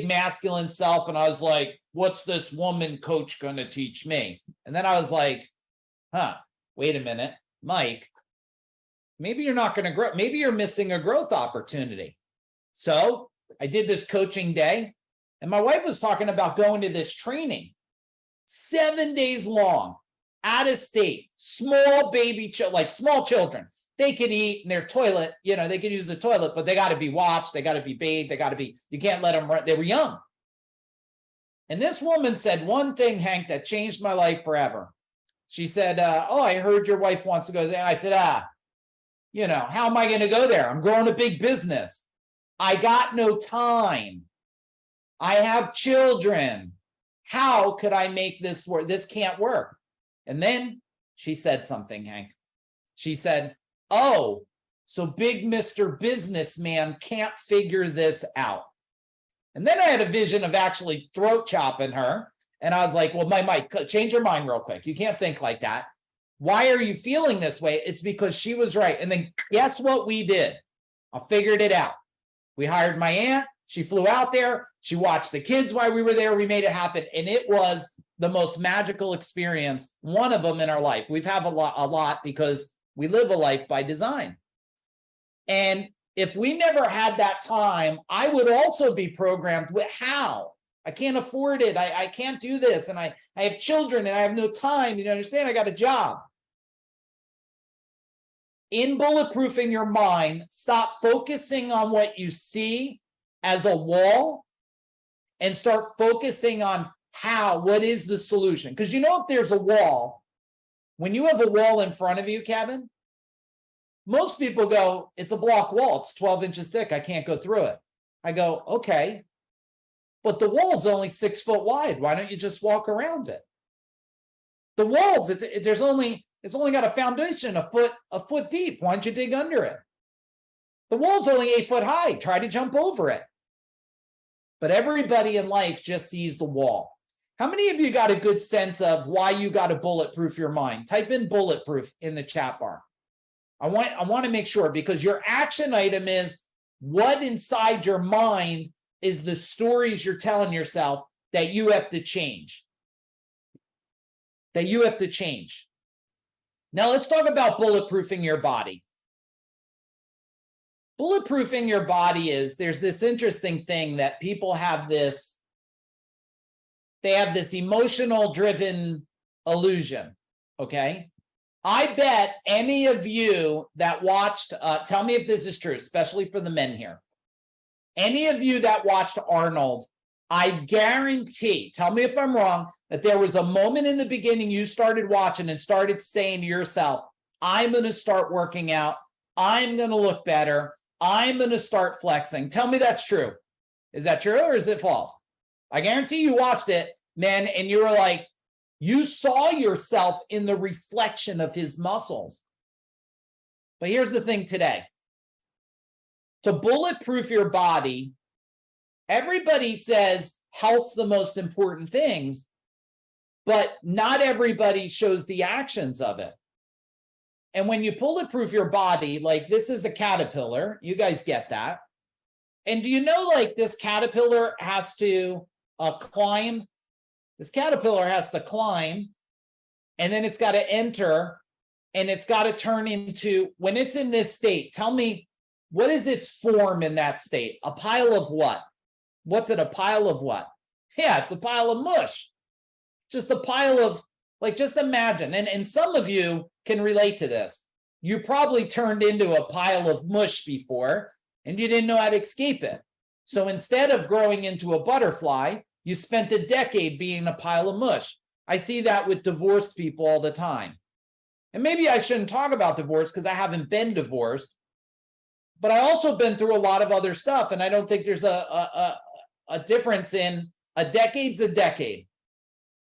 S11: masculine self, and I was like, what's this woman coach going to teach me? And then I was like, wait a minute, Mike, maybe you're not going to grow. Maybe you're missing a growth opportunity. So I did this coaching day, and my wife was talking about going to this training, 7 days long, out of state, small baby, like small children. They could eat in their toilet, they could use the toilet, but they got to be watched. They got to be bathed. You can't let them run. They were young. And this woman said one thing, Hank, that changed my life forever. She said, I heard your wife wants to go there. And I said, how am I going to go there? I'm growing a big business. I got no time. I have children. How could I make this work? This can't work. And then she said something, Hank. She said, oh, so big Mr. Businessman can't figure this out. And then I had a vision of actually throat chopping her. And I was like, well, Mike, change your mind real quick. You can't think like that. Why are you feeling this way? It's because she was right. And then guess what we did? I figured it out. We hired my aunt. She flew out there. She watched the kids while we were there. We made it happen. And it was the most magical experience, one of them in our life. We've had a lot because we live a life by design. And if we never had that time, I would also be programmed with how? I can't afford it. I can't do this. And I have children and I have no time. You understand? I got a job. In bulletproofing your mind, stop focusing on what you see as a wall and start focusing on how, what is the solution? Because you know, if there's a wall, when you have a wall in front of you, Kevin, most people go, it's a block wall. It's 12 inches thick. I can't go through it. I go, okay, but the wall's only 6 foot wide. Why don't you just walk around it? The walls, it's only got a foundation a foot deep. Why don't you dig under it? The wall's only 8 foot high. Try to jump over it. But everybody in life just sees the wall. How many of you got a good sense of why you got to bulletproof your mind? Type in bulletproof in the chat bar. I want to make sure, because your action item is what inside your mind is the stories you're telling yourself that you have to change. That you have to change. Now let's talk about bulletproofing your body. Bulletproofing your body is, there's this interesting thing that people have this, they have this emotional driven illusion, okay? I bet any of you that watched, tell me if this is true, especially for the men here. Any of you that watched Arnold, I guarantee, tell me if I'm wrong, that there was a moment in the beginning you started watching and started saying to yourself, I'm going to start working out. I'm going to look better. I'm going to start flexing. Tell me that's true. Is that true or is it false? I guarantee you watched it, man, and you were like, you saw yourself in the reflection of his muscles. But here's the thing today. To bulletproof your body, everybody says health's the most important things, but not everybody shows the actions of it. And when you bulletproof your body, like this is a caterpillar, you guys get that. And do you know, like this caterpillar has to climb? This caterpillar has to climb, and then it's got to enter, and it's got to turn into, when it's in this state, tell me, what is its form in that state? A pile of what? What's it, a pile of what? Yeah, it's a pile of mush. Just a pile of, like, just imagine. And some of you can relate to this. You probably turned into a pile of mush before, and you didn't know how to escape it. So instead of growing into a butterfly, you spent a decade being a pile of mush. I see that with divorced people all the time. And maybe I shouldn't talk about divorce because I haven't been divorced, but I also been through a lot of other stuff. And I don't think there's a difference in a decade's a decade.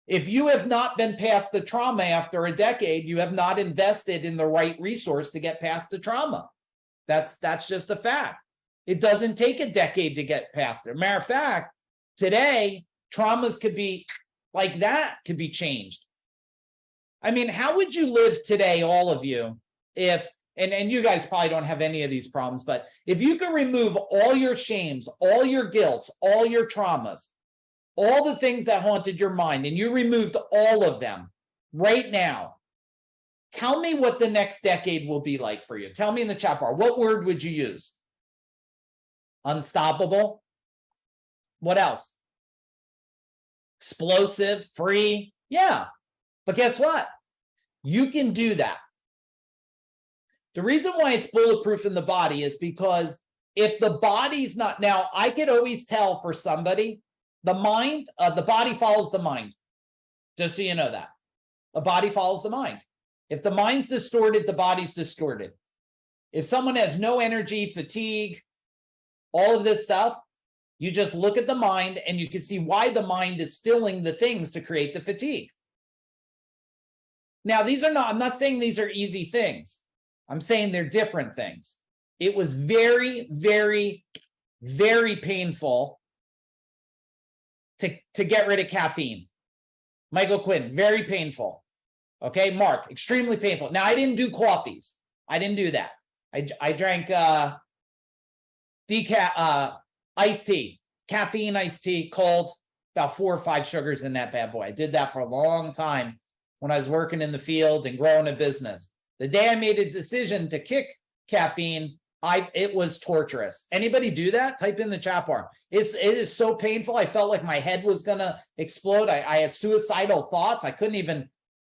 S11: If you have not been past the trauma after a decade, you have not invested in the right resource to get past the trauma. That's just a fact. It doesn't take a decade to get past it. Matter of fact, today, traumas could be like that, could be changed. I mean, how would you live today, all of you, if, and you guys probably don't have any of these problems, but if you could remove all your shames, all your guilts, all your traumas, all the things that haunted your mind, and you removed all of them right now, tell me what the next decade will be like for you. Tell me in the chat bar, what word would you use? Unstoppable? What else? Explosive, free? Yeah. But guess what? You can do that. The reason why it's bulletproof in the body is because if the body's not, now I could always tell for somebody, the mind, the body follows the mind. Just so you know that. The body follows the mind. If the mind's distorted, the body's distorted. If someone has no energy, fatigue, all of this stuff, you just look at the mind and you can see why the mind is filling the things to create the fatigue. Now, these are not, I'm not saying these are easy things. I'm saying they're different things. It was very, very, very painful to get rid of caffeine. Michael Quinn, very painful. Okay, Mark, extremely painful. Now, I didn't do coffees. I didn't do that. I drank iced tea, caffeine iced tea, cold, about 4 or 5 sugars in that bad boy. I did that for a long time when I was working in the field and growing a business. The day I made a decision to kick caffeine, it was torturous. Anybody do that? Type in the chat bar. It is so painful. I felt like my head was gonna explode. I had suicidal thoughts. I couldn't even.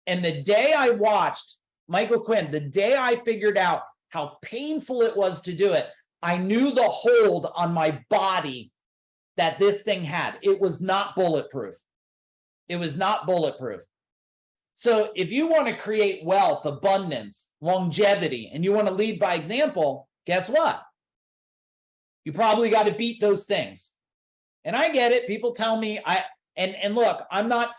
S11: And the day I watched Michael Quinn, the day I figured out how painful it was to do it, I knew the hold on my body that this thing had. It was not bulletproof. It was not bulletproof. So if you want to create wealth, abundance, longevity, and you want to lead by example, guess what? You probably got to beat those things. And I get it. People tell me, and look, I'm not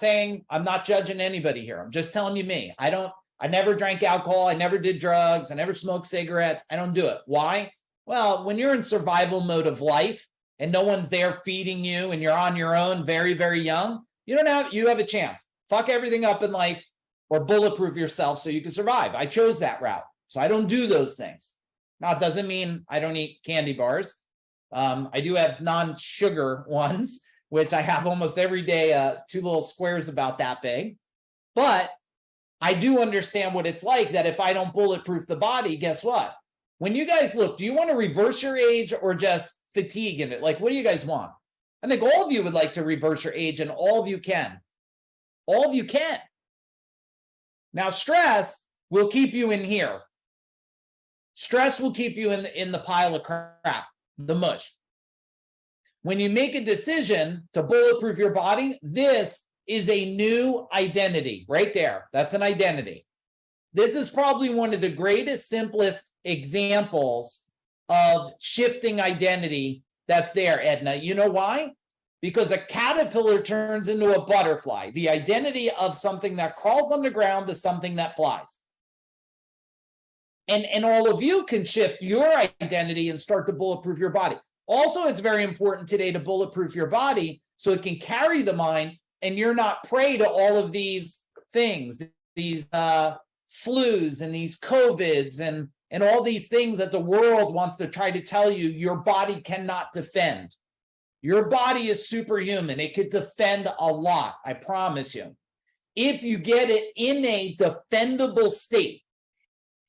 S11: judging anybody here. I'm just telling you me. I never drank alcohol. I never did drugs. I never smoked cigarettes. I don't do it. Why? Well, when you're in survival mode of life and no one's there feeding you and you're on your own, very, very young, you have a chance. Fuck everything up in life or bulletproof yourself so you can survive. I chose that route. So I don't do those things. Now, it doesn't mean I don't eat candy bars. I do have non-sugar ones, which I have almost every day, 2 little squares about that big. But I do understand what it's like that if I don't bulletproof the body, guess what? When you guys look, do you want to reverse your age or just fatigue in it? Like, what do you guys want? I think all of you would like to reverse your age, and all of you can. All of you can. Now, stress will keep you in here. Stress will keep you in the pile of crap, the mush. When you make a decision to bulletproof your body, this is a new identity right there. That's an identity. This is probably one of the greatest, simplest examples of shifting identity that's there, Edna. You know why? Because a caterpillar turns into a butterfly. The identity of something that crawls on the ground to something that flies. And all of you can shift your identity and start to bulletproof your body. Also, it's very important today to bulletproof your body so it can carry the mind and you're not prey to all of these things, these flus and these COVIDs and all these things that the world wants to try to tell you your body cannot defend. Your body is superhuman. It could defend a lot, I promise you. If you get it in a defendable state.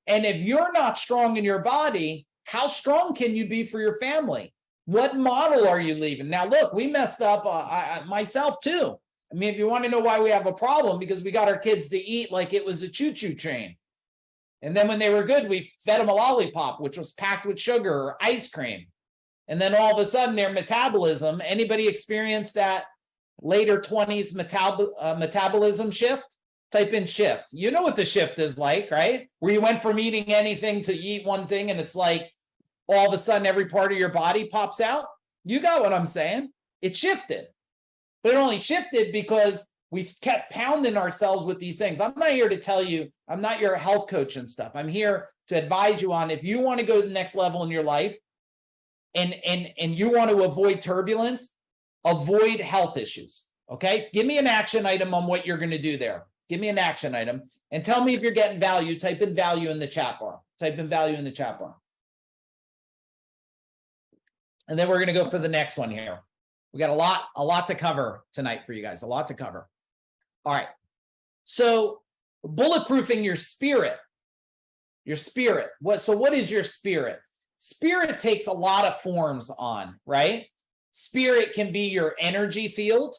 S11: And if you're not strong in your body, how strong can you be for your family? What model are you leaving? Now, look, we messed up, myself too. I mean, if you want to know why we have a problem, because we got our kids to eat like it was a choo-choo train. And then when they were good, we fed them a lollipop, which was packed with sugar or ice cream. And then all of a sudden their metabolism, anybody experience that later 20s metabolism shift? Type in shift. You know what the shift is like, right? Where you went from eating anything to eat one thing and it's like all of a sudden every part of your body pops out. You got what I'm saying? It shifted. But it only shifted because we kept pounding ourselves with these things. I'm not here to tell you, I'm not your health coach and stuff. I'm here to advise you on if you want to go to the next level in your life and you want to avoid turbulence, avoid health issues. Okay? Give me an action item on what you're going to do there. Give me an action item and tell me if you're getting value. Type in value in the chat bar. Type in value in the chat bar. And then we're going to go for the next one here. We got a lot to cover tonight for you guys, a lot to cover. All right. So bulletproofing your spirit. Your spirit. What is your spirit? Spirit takes a lot of forms on, right? Spirit can be your energy field,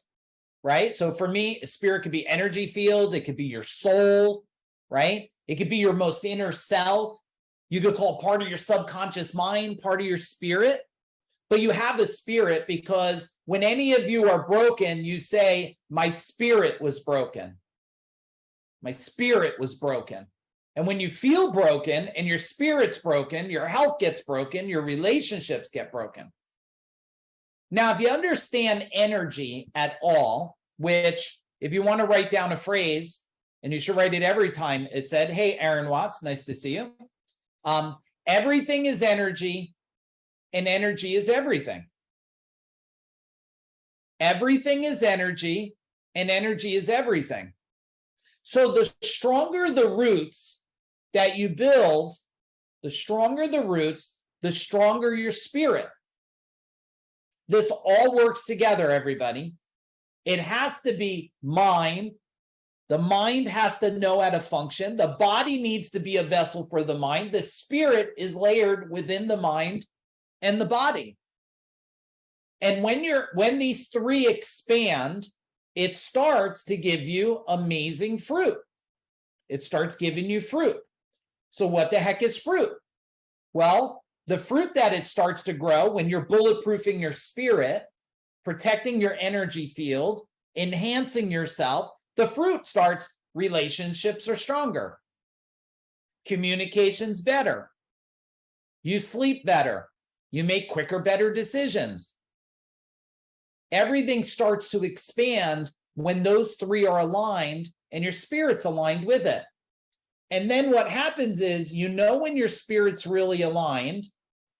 S11: right? So for me, spirit could be energy field. It could be your soul, right? It could be your most inner self. You could call part of your subconscious mind, part of your spirit. But you have a spirit because when any of you are broken, you say, my spirit was broken. My spirit was broken. And when you feel broken and your spirit's broken, your health gets broken, your relationships get broken. Now, if you understand energy at all, which if you want to write down a phrase, and you should write it every time it said, hey, Aaron Watts, nice to see you. Everything is energy. And energy is everything. Everything is energy, and energy is everything. So the stronger the roots that you build, the stronger the roots, the stronger your spirit. This all works together, everybody. It has to be mind. The mind has to know how to function. The body needs to be a vessel for the mind. The spirit is layered within the mind and the body. And when these three expand, it starts to give you amazing fruit. It starts giving you fruit. So what the heck is fruit? Well, the fruit that it starts to grow when you're bulletproofing your spirit, protecting your energy field, enhancing yourself, the fruit starts, relationships are stronger. Communication's better. You sleep better. You make quicker, better decisions. Everything starts to expand when those three are aligned and your spirit's aligned with it. And then what happens is, you know, when your spirit's really aligned,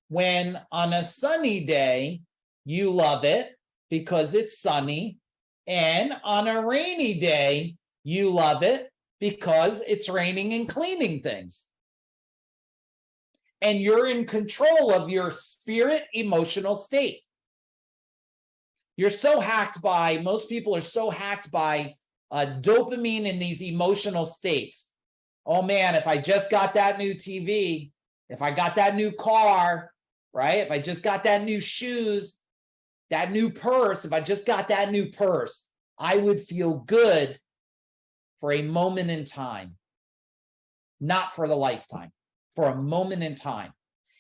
S11: when on a sunny day, you love it because it's sunny. And on a rainy day, you love it because it's raining and cleaning things. And you're in control of your spirit emotional state. You're so hacked by, most people are so hacked by dopamine in these emotional states. Oh man, if I just got that new TV, if I got that new car, right? If I just got that new shoes, that new purse, if I just got that new purse, I would feel good for a moment in time, not for the lifetime, for a moment in time.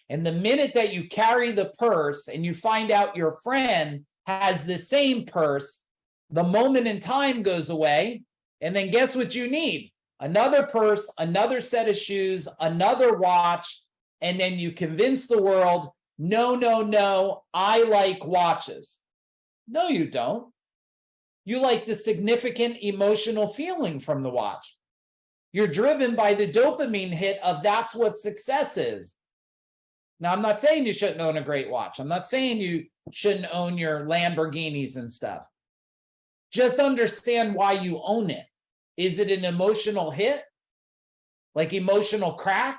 S11: And the minute that you carry the purse and you find out your friend has the same purse, the moment in time goes away. And then guess what you need? Another purse, another set of shoes, another watch. And then you convince the world, no, no, no, I like watches. No, you don't. You like the significant emotional feeling from the watch. You're driven by the dopamine hit of that's what success is. Now, I'm not saying you shouldn't own a great watch. I'm not saying you shouldn't own your Lamborghinis and stuff. Just understand why you own it. Is it an emotional hit? Like emotional crack?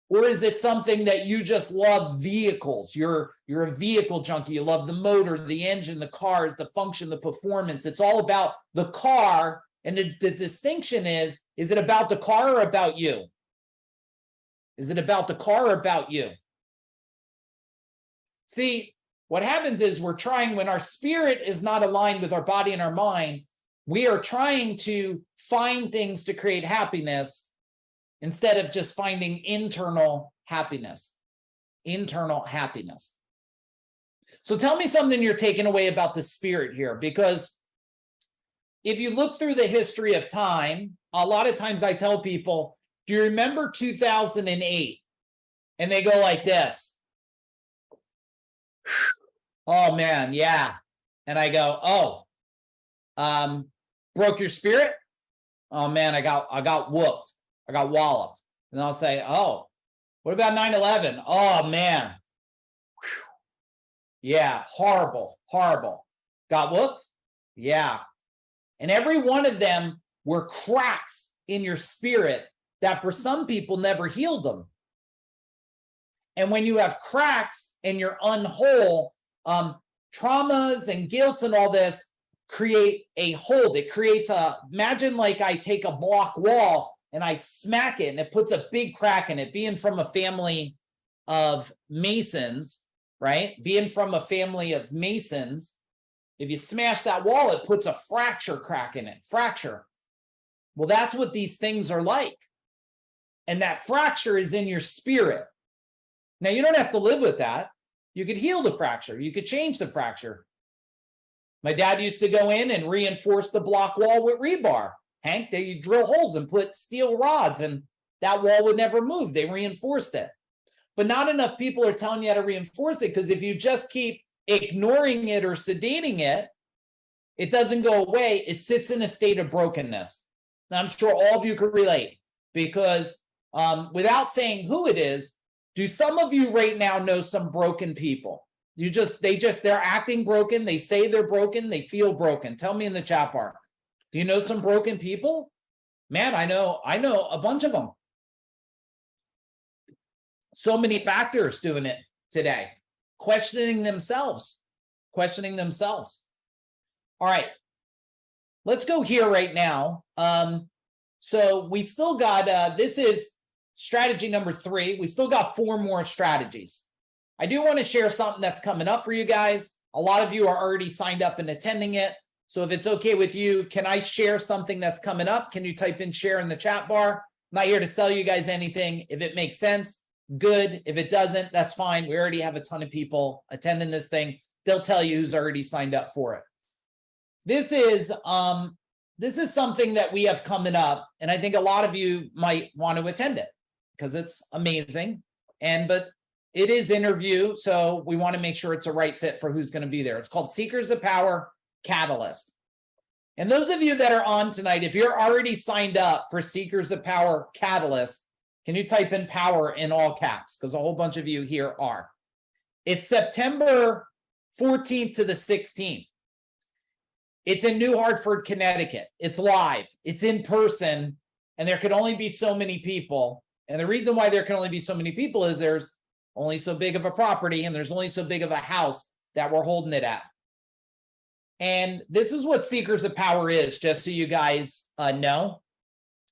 S11: Or is it something that you just love vehicles? You're a vehicle junkie. You love the motor, the engine, the cars, the function, the performance. It's all about the car. And the distinction is it about the car or about you? Is it about the car or about you? See, what happens is we're trying, when our spirit is not aligned with our body and our mind, we are trying to find things to create happiness instead of just finding internal happiness. Internal happiness. So tell me something you're taking away about the spirit here, because if you look through the history of time, a lot of times I tell people, do you remember 2008? And they go like this. Oh man, yeah. And I go, broke your spirit? Oh man, I got whooped. I got walloped. And I'll say, oh, what about 9/11? Oh man. Whew. Yeah, horrible, horrible. Got whooped? Yeah. And every one of them were cracks in your spirit that for some people never healed them. And when you have cracks and you're unwhole, traumas and guilt and all this create a hold. It creates imagine like I take a block wall and I smack it and it puts a big crack in it. Being from a family of Masons, right? Being from a family of Masons, if you smash that wall, it puts a fracture crack in it. Fracture. Well, that's what these things are like. And that fracture is in your spirit. Now, you don't have to live with that. You could heal the fracture. You could change the fracture. My dad used to go in and reinforce the block wall with rebar. Hank, they drill holes and put steel rods, and that wall would never move. They reinforced it. But not enough people are telling you how to reinforce it, because if you just keep ignoring it or sedating it, it doesn't go away. It sits in a state of brokenness. Now, I'm sure all of you could relate, because without saying who it is, do some of you right now know some broken people? They're acting broken. They say they're broken. They feel broken. Tell me in the chat bar. Do you know some broken people? Man, I know a bunch of them. So many factors doing it today, questioning themselves. All right, let's go here right now. So we still got, this is strategy number 3. We still got 4 more strategies. I do want to share something that's coming up for you guys. A lot of you are already signed up and attending it. So if it's okay with you, can I share something that's coming up? Can you type in share in the chat bar? I'm not here to sell you guys anything. If it makes sense, good. If it doesn't, that's fine. We already have a ton of people attending this thing. They'll tell you who's already signed up for it. This is something that we have coming up, and I think a lot of you might want to attend it because it's amazing. But it is interview, so we want to make sure it's a right fit for who's going to be there. It's called Seekers of Power Catalyst. And those of you that are on tonight, if you're already signed up for Seekers of Power Catalyst, can you type in power in all caps? Because a whole bunch of you here are. It's September 14th to the 16th. It's in New Hartford, Connecticut. It's live. It's in person. And there can only be so many people. And the reason why there can only be so many people is there's only so big of a property and there's only so big of a house that we're holding it at. And this is what Seekers of Power is, just so you guys know.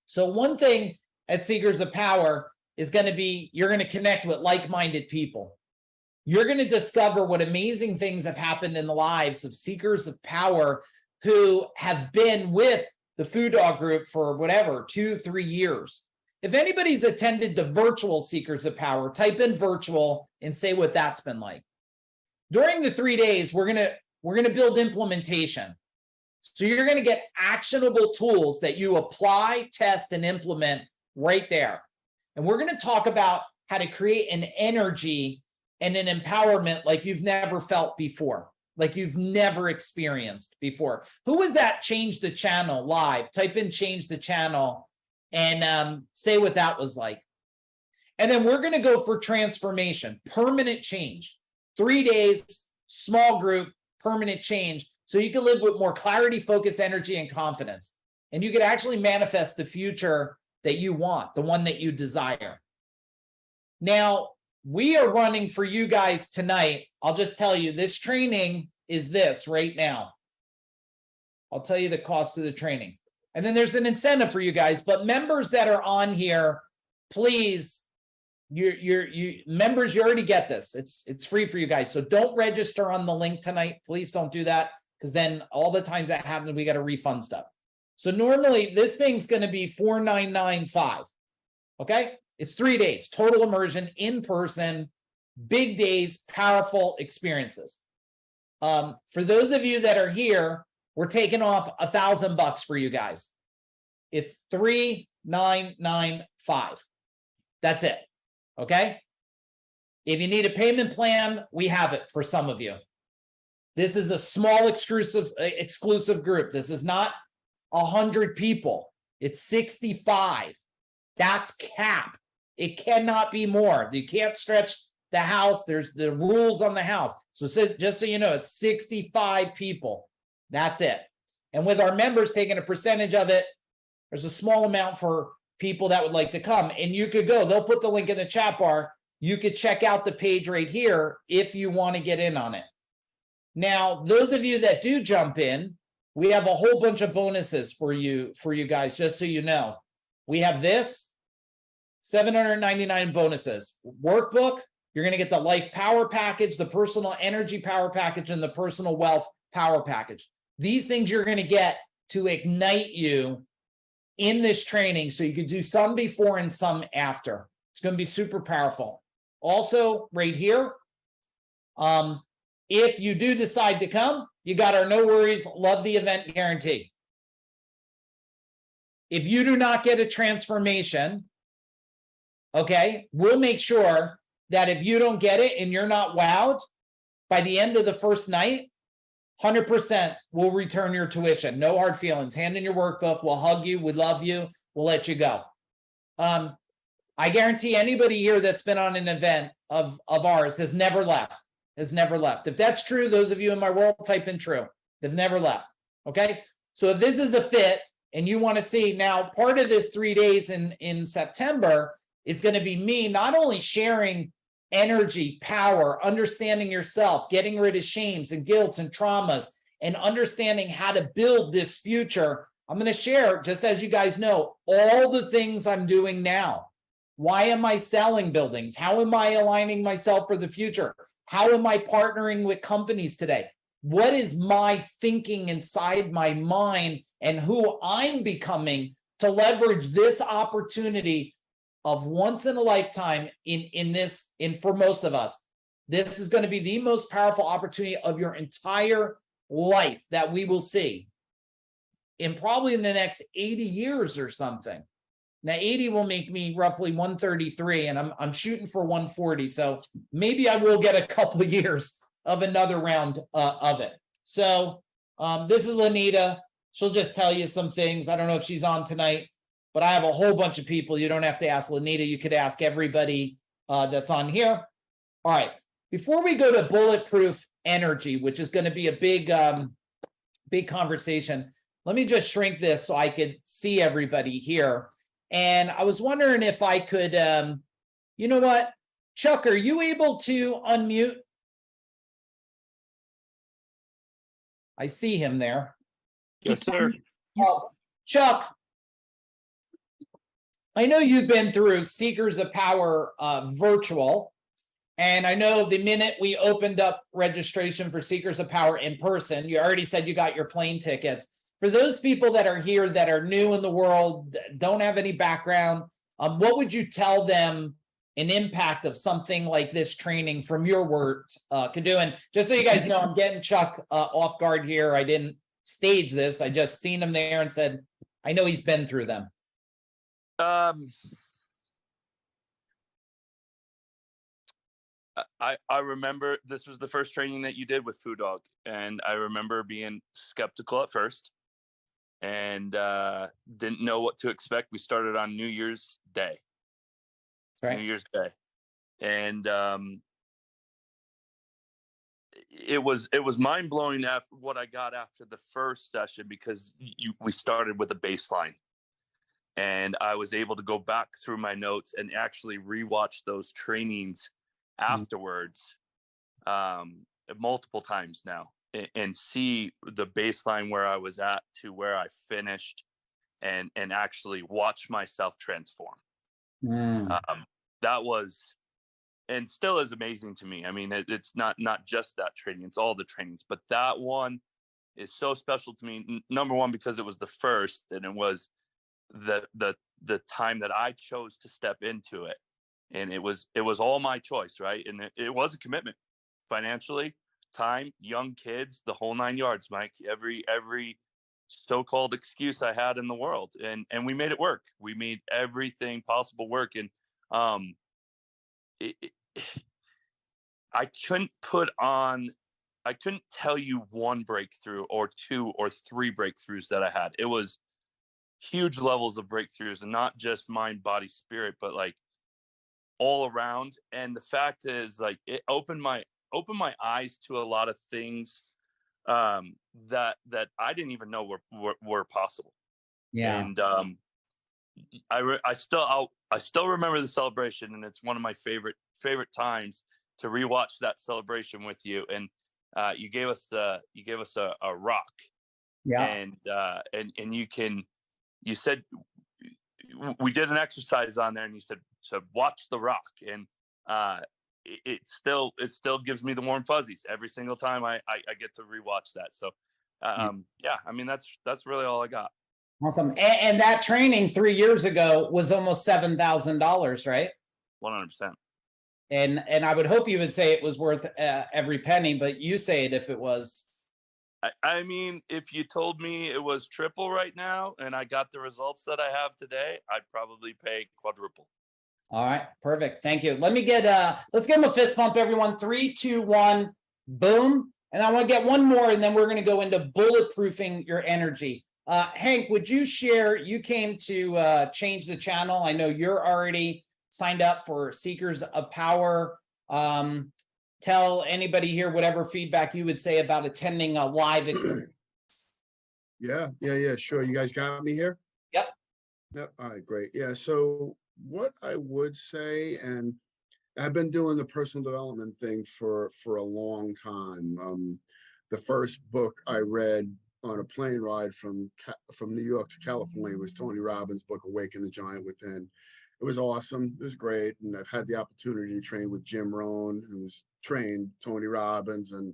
S11: So one thing at Seekers of Power is going to be, you're going to connect with like-minded people. You're going to discover what amazing things have happened in the lives of Seekers of Power who have been with the Food Dog Group for whatever, 2-3 years. If anybody's attended the virtual Seekers of Power, type in virtual and say what that's been like. During the 3 days, we're going to build implementation. So you're going to get actionable tools that you apply, test, and implement right there. And we're going to talk about how to create an energy and an empowerment like you've never felt before, like you've never experienced before. Who was that Change the Channel live? Type in Change the Channel and say what that was like. And then we're going to go for transformation, permanent change. 3 days, small group, permanent change. So you can live with more clarity, focus, energy, and confidence. And you can actually manifest the future that you want, the one that you desire. Now, we are running for you guys tonight. I'll just tell you, this training is this right now. I'll tell you the cost of the training. And then there's an incentive for you guys, but members that are on here, please, members, you already get this. It's free for you guys. So don't register on the link tonight. Please don't do that, because then all the times that happens, we got to refund stuff. So normally this thing's going to be $4,995. Okay. It's 3 days, total immersion, in person, big days, powerful experiences. For those of you that are here, we're taking off $1,000 for you guys. It's $3,995. That's it. Okay. If you need a payment plan, we have it for some of you. This is a small exclusive group. This is not 100 people. It's 65. That's cap. It cannot be more. You can't stretch the house. There's the rules on the house. So just so you know, it's 65 people. That's it. And with our members taking a percentage of it, there's a small amount for people that would like to come. And you could go. They'll put the link in the chat bar. You could check out the page right here if you want to get in on it. Now, those of you that do jump in, we have a whole bunch of bonuses for you guys, just so you know. We have this, 799 bonuses. Workbook, you're going to get the Life Power Package, the Personal Energy Power Package, and the Personal Wealth Power Package. These things you're going to get to ignite you in this training, so you can do some before and some after. It's going to be super powerful. Also, right here, if you do decide to come, you got our no worries, love the event guarantee. If you do not get a transformation, okay, we'll make sure that if you don't get it and you're not wowed, by the end of the first night, 100% will return your tuition. No hard feelings. Hand in your workbook. We'll hug you. We love you. We'll let you go. I guarantee anybody here that's been on an event of ours has never left. If that's true, those of you in my world, type in true. They've never left. Okay. So if this is a fit and you want to see. Now, part of this 3 days in September is going to be me not only sharing energy, power, understanding yourself, getting rid of shames and guilts and traumas, and understanding how to build this future. I'm going to share, just as you guys know, all the things I'm doing now. Why am I selling buildings? How am I aligning myself for the future? How am I partnering with companies today? What is my thinking inside my mind and who I'm becoming to leverage this opportunity of once in a lifetime for most of us? This is going to be the most powerful opportunity of your entire life that we will see in probably in the next 80 years or something. Now, 80 will make me roughly 133, and I'm shooting for 140. So maybe I will get a couple of years of another round of it. So this is Lanita. She'll just tell you some things. I don't know if she's on tonight, but I have a whole bunch of people. You don't have to ask Lanita. You could ask everybody that's on here. All right. Before we go to Bulletproof Energy, which is going to be a big conversation, let me just shrink this so I could see everybody here. And I was wondering if I could, you know what? Chuck, are you able to unmute? I see him there.
S15: Yes, sir.
S11: Chuck, I know you've been through Seekers of Power virtual, and I know the minute we opened up registration for Seekers of Power in person, you already said you got your plane tickets. For those people that are here that are new in the world, don't have any background, what would you tell them an impact of something like this training from your work could do? And just so you guys know, I'm getting Chuck off guard here. I didn't stage this. I just seen him there and said, I know he's been through them.
S15: I remember this was the first training that you did with Food Dog, and I remember being skeptical at first and didn't know what to expect. We started on New Year's Day.
S11: Right.
S15: New Year's Day. And it was mind-blowing after what I got after the first session, because we started with a baseline. And I was able to go back through my notes and actually rewatch those trainings afterwards multiple times now, and see the baseline where I was at to where I finished, and actually watch myself transform. That was, and still is, amazing to me. I mean, it's not just that training, it's all the trainings, but that one is so special to me. Number one, because it was the first, and it was the time that I chose to step into it. And it was all my choice, right? And it was a commitment, financially, time, young kids, the whole 9 yards, Mike. Every so-called excuse I had in the world, and we made it work. We made everything possible work, and I couldn't tell you one breakthrough or two or three breakthroughs that I had. It was huge levels of breakthroughs, and not just mind, body, spirit, but like all around. And the fact is, like, it opened my eyes to a lot of things that I didn't even know were possible.
S11: Yeah.
S15: And I still remember the celebration, and it's one of my favorite times to rewatch that celebration with you. And you gave us a rock.
S11: Yeah.
S15: And you said, we did an exercise on there, and you said to watch the rock, and it still gives me the warm fuzzies every single time I get to rewatch that. So yeah, I mean, that's really all I got.
S11: Awesome. And that training 3 years ago was almost $7,000, right?
S15: 100%.
S11: And I would hope you would say it was worth every penny, but you say it if it was.
S15: I mean, if you told me it was triple right now and I got the results that I have today, I'd probably pay quadruple.
S11: All right, perfect. Thank you. Let's give him a fist bump, everyone. 3, 2, 1, boom. And I want to get one more, and then we're going to go into bulletproofing your energy. Hank, would you share, you came to change the channel. I know you're already signed up for Seekers of Power. Tell anybody here whatever feedback you would say about attending a live experience.
S2: Yeah, sure. You guys got me here?
S11: Yep.
S2: Yep. All right, great. Yeah, so what I would say, and I've been doing the personal development thing for a long time. The first book I read on a plane ride from New York to California was Tony Robbins' book, Awaken the Giant Within. It was awesome. It was great. And I've had the opportunity to train with Jim Rohn, who's trained Tony Robbins, and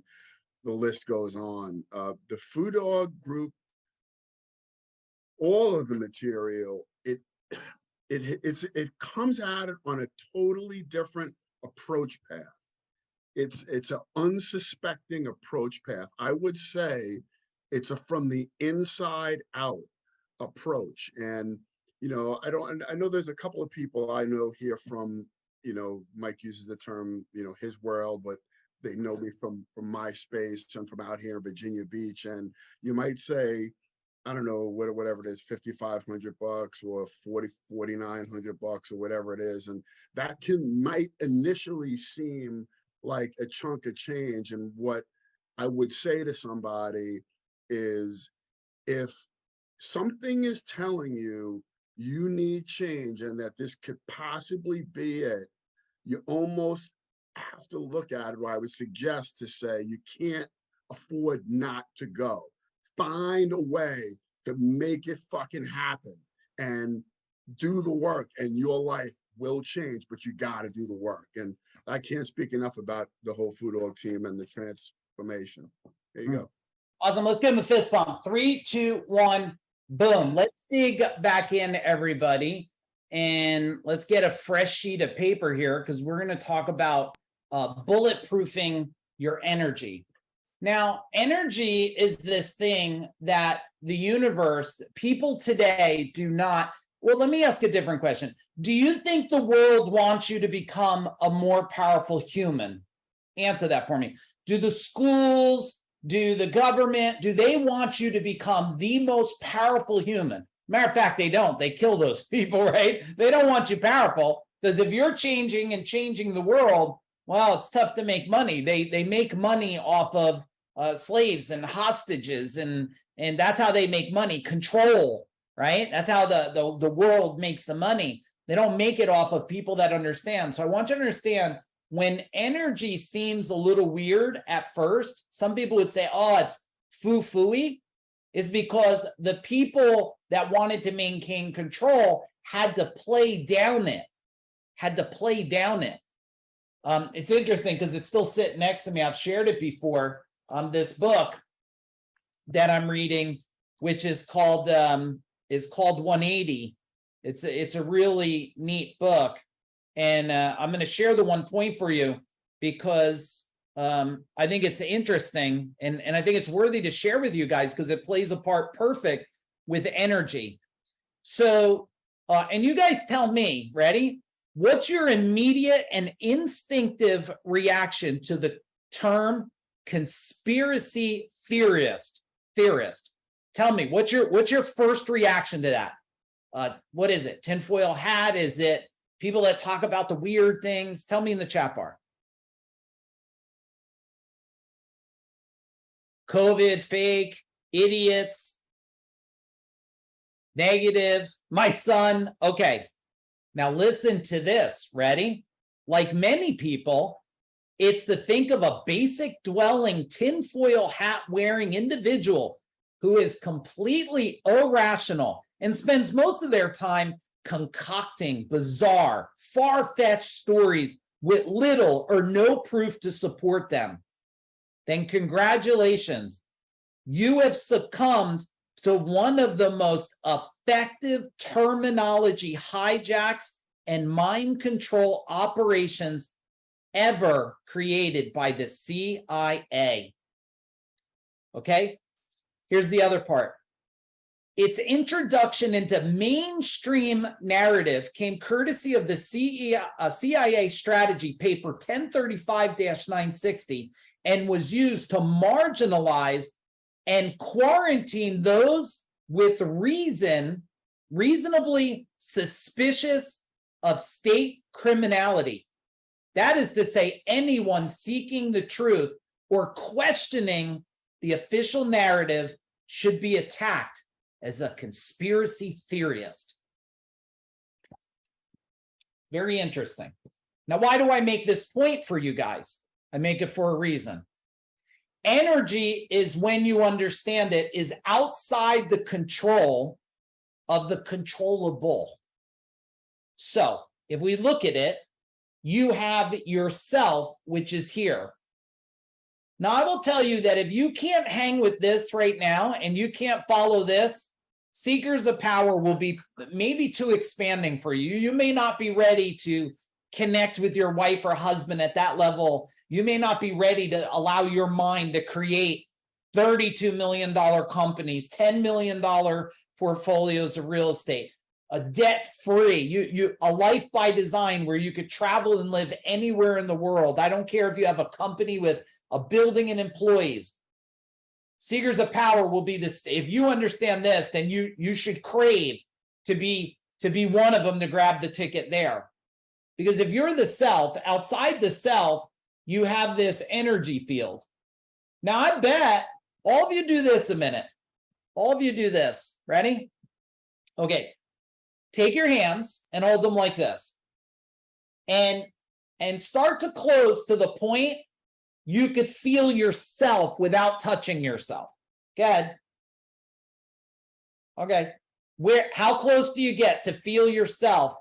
S2: the list goes on. The Food Dog Group, all of the material, it comes at it on a totally different approach path. It's an unsuspecting approach path. I would say it's a from the inside out approach. And I know there's a couple of people I know here from, Mike uses the term, his world, but they know me from my space and from out here in Virginia Beach. And you might say, I don't know, whatever it is, $5,500 or $4,900 or whatever it is. And that might initially seem like a chunk of change. And what I would say to somebody is, if something is telling you you need change and that this could possibly be it, you almost have to look at it, or I would suggest to say, you can't afford not to go. Find a way to make it fucking happen and do the work, and your life will change, but you got to do the work. And I can't speak enough about the whole Food Org team and the transformation. There you go.
S11: Awesome. Let's give him a fist bump. 3, 2, 1, boom. Let's dig back in, everybody. And let's get a fresh sheet of paper here, because we're going to talk about bulletproofing your energy. Now, energy is this thing that the universe, people today do not. Well, let me ask a different question. Do you think the world wants you to become a more powerful human? Answer that for me. Do the schools, do the government, do they want you to become the most powerful human? Matter of fact, they don't. They kill those people, right? They don't want you powerful, because if you're changing and changing the world, well, it's tough to make money. They make money off of slaves and hostages, and that's how they make money. Control, right? That's how the world makes the money. They don't make it off of people that understand. So I want you to understand, when energy seems a little weird at first, some people would say, oh, it's foo-fooey, is because the people that wanted to maintain control had to play down it, It's interesting because it's still sitting next to me. I've shared it before. This book that I'm reading, which is called 180. It's a really neat book, and I'm going to share the one point for you because I think it's interesting, and I think it's worthy to share with you guys because it plays a part perfect with energy. So, and you guys tell me, ready? What's your immediate and instinctive reaction to the term conspiracy theorist? Tell me, what's your first reaction to that? What is it? Tinfoil hat? Is it people that talk about the weird things? Tell me in the chat bar. COVID, fake, idiots, negative, my son. Okay, now listen to this. Ready? Like many people, it's to think of a basic dwelling, tinfoil hat wearing individual who is completely irrational and spends most of their time concocting bizarre, far-fetched stories with little or no proof to support them. Then congratulations, you have succumbed to one of the most effective terminology hijacks and mind control operations ever created by the CIA. Okay, here's the other part. Its introduction into mainstream narrative came courtesy of the CIA strategy paper 1035-960 and was used to marginalize and quarantine those with reasonably suspicious of state criminality. That is to say, anyone seeking the truth or questioning the official narrative should be attacked as a conspiracy theorist. Very interesting. Now, why do I make this point for you guys? I make it for a reason. Energy is, when you understand it, is outside the control of the controllable. So if we look at it, you have yourself, which is here. Now, I will tell you that if you can't hang with this right now and you can't follow this, Seekers of Power will be maybe too expanding for you. You may not be ready to connect with your wife or husband at that level. You may not be ready to allow your mind to create $32 million companies, $10 million portfolios of real estate, a debt-free, a life by design where you could travel and live anywhere in the world. I don't care if you have a company with a building and employees. Seekers of Power will be this. If you understand this, then you should crave to be one of them, to grab the ticket there. Because if you're the self, outside the self, you have this energy field. Now, I bet all of you do this a minute. All of you do this. Ready? Okay. Take your hands and hold them like this. And start to close to the point you could feel yourself without touching yourself. Good. Okay. How close do you get to feel yourself?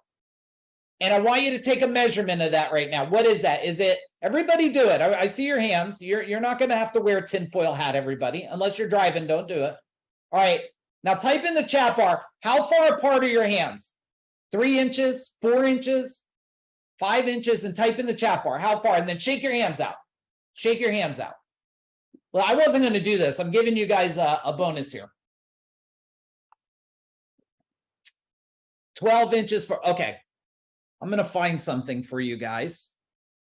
S11: And I want you to take a measurement of that right now. What is that? Is it, everybody do it. I see your hands. You're not going to have to wear a tinfoil hat, everybody, unless you're driving. Don't do it. All right. Now type in the chat bar, how far apart are your hands? 3 inches, 4 inches, 5 inches, and type in the chat bar, how far? And then shake your hands out. Shake your hands out. Well, I wasn't going to do this. I'm giving you guys a bonus here. 12 inches for, okay. I'm going to find something for you guys.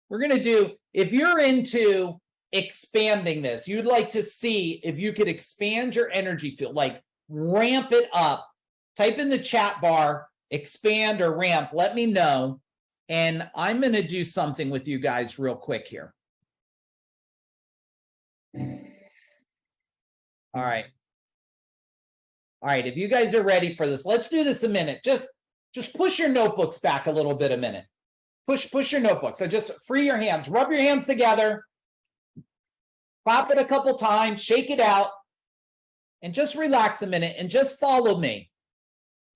S11: We're going to do, if you're into expanding this, you'd like to see if you could expand your energy field, like ramp it up. Type in the chat bar, expand or ramp, let me know. And I'm going to do something with you guys real quick here. All right. All right, if you guys are ready for this, let's do this a minute. Just push your notebooks back a little bit a minute. Push your notebooks. So just free your hands. Rub your hands together. Clap it a couple times. Shake it out. And just relax a minute and just follow me.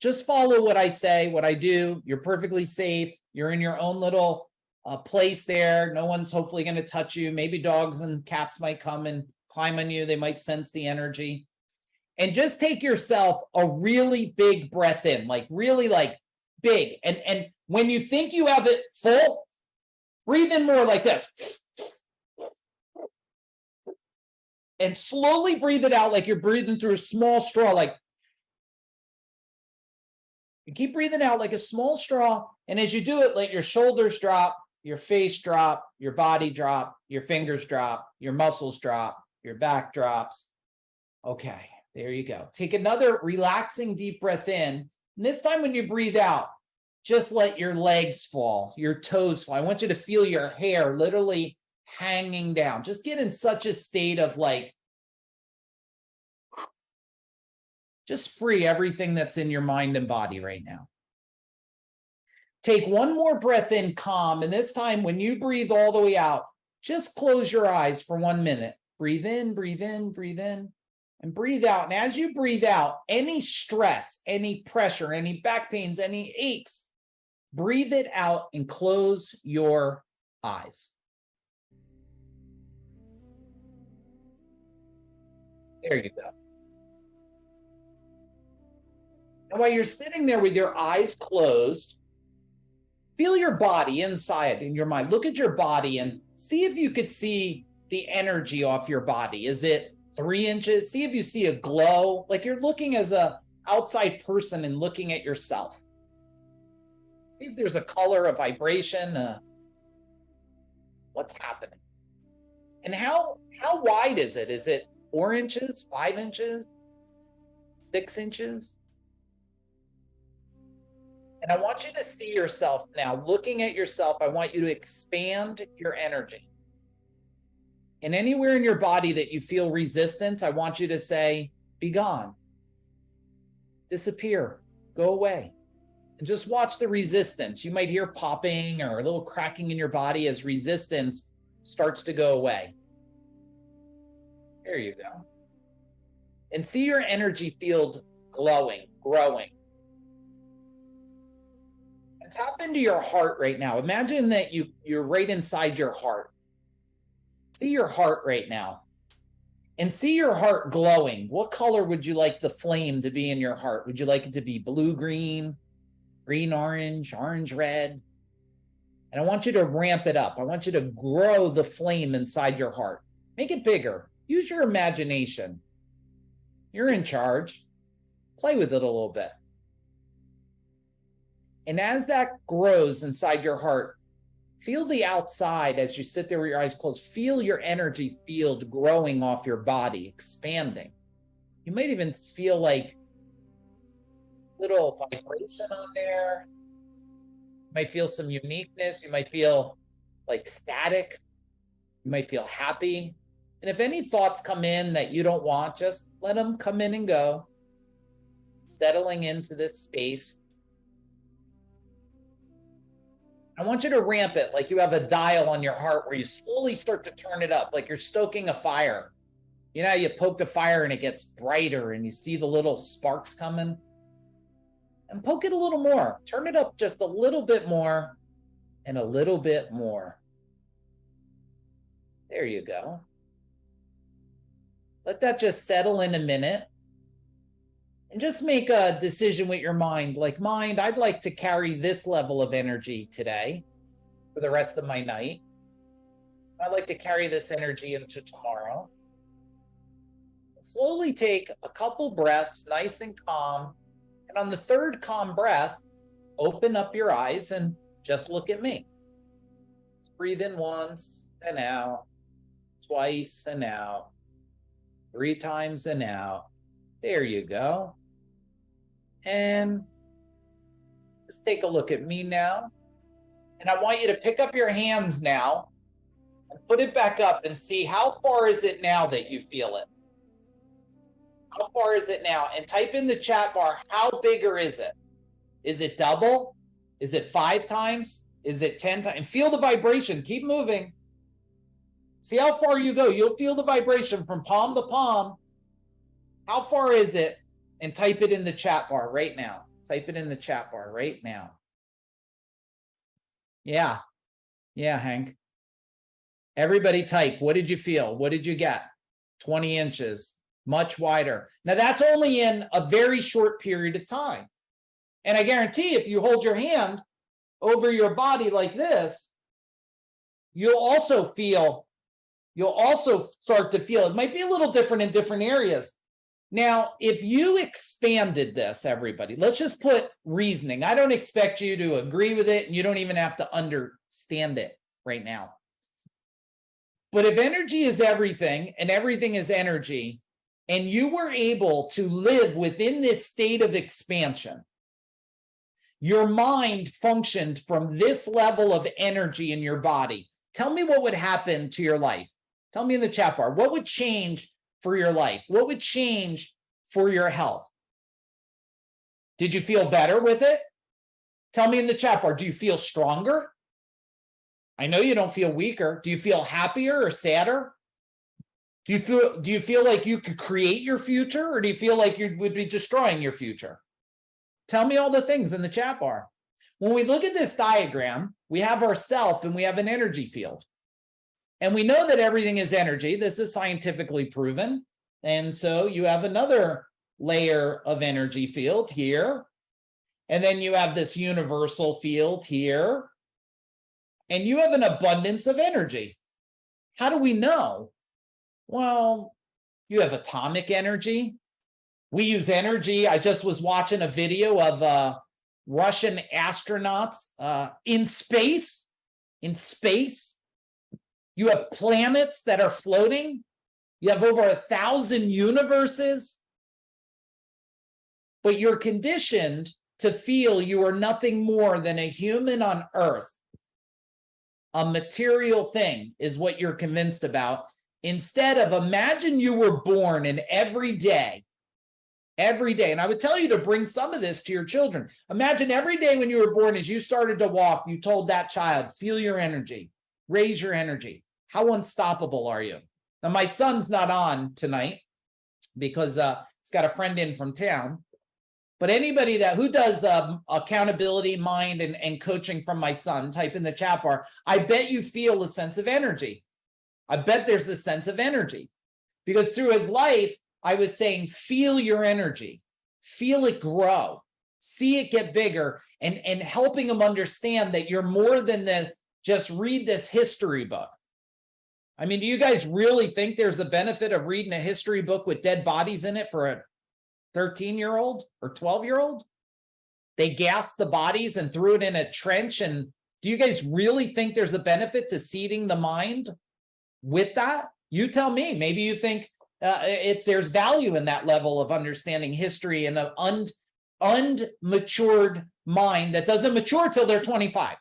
S11: Just follow what I say, what I do. You're perfectly safe. You're in your own little place there. No one's hopefully going to touch you. Maybe dogs and cats might come and climb on you. They might sense the energy. And just take yourself a really big breath in, like really like big. And when you think you have it full, breathe in more like this. And slowly breathe it out like you're breathing through a small straw, like. And keep breathing out like a small straw. And as you do it, let your shoulders drop, your face drop, your body drop, your fingers drop, your muscles drop, your back drops. Okay, there you go. Take another relaxing deep breath in. And this time when you breathe out, just let your legs fall, your toes fall. I want you to feel your hair literally hanging down. Just get in such a state of like, just free everything that's in your mind and body right now. Take one more breath in, calm. And this time, when you breathe all the way out, just close your eyes for 1 minute. Breathe in, breathe in, breathe in, and breathe out. And as you breathe out, any stress, any pressure, any back pains, any aches, breathe it out and close your eyes. There you go. And while you're sitting there with your eyes closed, feel your body inside in your mind. Look at your body and see if you could see the energy off your body. Is it 3 inches? See if you see a glow, like you're looking as an outside person and looking at yourself. See if there's a color, a vibration, what's happening. And how wide is it? Is it 4 inches, 5 inches, 6 inches? And I want you to see yourself now, looking at yourself, I want you to expand your energy. And anywhere in your body that you feel resistance, I want you to say, be gone, disappear, go away. And just watch the resistance. You might hear popping or a little cracking in your body as resistance starts to go away. There you go. And see your energy field glowing, growing. And tap into your heart right now. Imagine that you're right inside your heart. See your heart right now. And see your heart glowing. What color would you like the flame to be in your heart? Would you like it to be blue, green, green, orange, orange, red? And I want you to ramp it up. I want you to grow the flame inside your heart. Make it bigger. Use your imagination. You're in charge. Play with it a little bit. And as that grows inside your heart, feel the outside as you sit there with your eyes closed. Feel your energy field growing off your body, expanding. You might even feel like little vibration on there. You might feel some uniqueness. You might feel like static. You might feel happy. And if any thoughts come in that you don't want, just let them come in and go. Settling into this space. I want you to ramp it like you have a dial on your heart where you slowly start to turn it up, like you're stoking a fire. You know how you poke the fire and it gets brighter and you see the little sparks coming? And poke it a little more. Turn it up just a little bit more and a little bit more. There you go. Let that just settle in a minute. And just make a decision with your mind, like, mind, I'd like to carry this level of energy today for the rest of my night. I'd like to carry this energy into tomorrow. Slowly take a couple breaths, nice and calm. And on the third calm breath, open up your eyes and just look at me. Just breathe in once and out, twice and out, 3 times and out. There you go. And just take a look at me now. And I want you to pick up your hands now and put it back up and see how far is it now that you feel it. How far is it now? And type in the chat bar, how bigger is it? Is it double? Is it 5 times? Is it 10 times? And feel the vibration. Keep moving. See how far you go. You'll feel the vibration from palm to palm. How far is it? And type it in the chat bar right now. Type it in the chat bar right now. Yeah. Yeah, Hank. Everybody type. What did you feel? What did you get? 20 inches. Much wider. Now that's only in a very short period of time. And I guarantee if you hold your hand over your body like this, you'll also start to feel, it might be a little different in different areas. Now, if you expanded this, everybody, let's just put reasoning. I don't expect you to agree with it, and you don't even have to understand it right now. But if energy is everything, and everything is energy, and you were able to live within this state of expansion, your mind functioned from this level of energy in your body. Tell me what would happen to your life. Tell me in the chat bar, what would change for your life? What would change for your health? Did you feel better with it? Tell me in the chat bar, do you feel stronger? I know you don't feel weaker. Do you feel happier or sadder? Do you feel like you could create your future, or do you feel like you would be destroying your future? Tell me all the things in the chat bar. When we look at this diagram, we have our self and we have an energy field. And we know that everything is energy. This is scientifically proven. And so you have another layer of energy field here. And then you have this universal field here. And you have an abundance of energy. How do we know? Well, you have atomic energy. We use energy. I just was watching a video of Russian astronauts in space. In space. You have planets that are floating. You have over 1,000 universes. But you're conditioned to feel you are nothing more than a human on Earth. A material thing is what you're convinced about. Instead of, imagine you were born and every day every day. And I would tell you to bring some of this to your children. Imagine every day when you were born, as you started to walk, you told that child, feel your energy, raise your energy. How unstoppable are you? Now, my son's not on tonight because he's got a friend in from town. But anybody who does accountability, mind, and coaching from my son, type in the chat bar. I bet you feel a sense of energy. I bet there's a sense of energy. Because through his life, I was saying, feel your energy. Feel it grow. See it get bigger. And helping him understand that you're more than just read this history book. I mean, do you guys really think there's a benefit of reading a history book with dead bodies in it for a 13-year-old or 12-year-old? They gassed the bodies and threw it in a trench. And do you guys really think there's a benefit to seeding the mind with that? You tell me. Maybe you think there's value in that level of understanding history and an unmatured mind that doesn't mature till they're 25,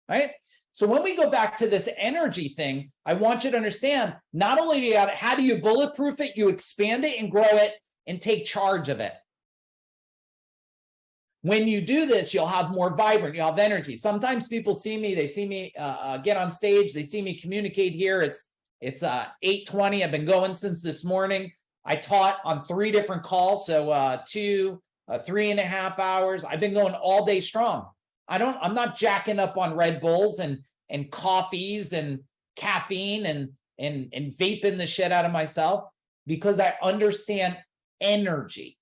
S11: right? So when we go back to this energy thing, I want you to understand, not only do you how do you bulletproof it, you expand it and grow it and take charge of it. When you do this, you'll have more vibrant, you'll have energy. Sometimes people see me, they see me get on stage, they see me communicate here. It's 8:20. I've been going since this morning. I taught on 3 different calls, so 3.5 hours. I've been going all day strong. I'm not jacking up on Red Bulls and coffees and caffeine and vaping the shit out of myself, because I understand energy.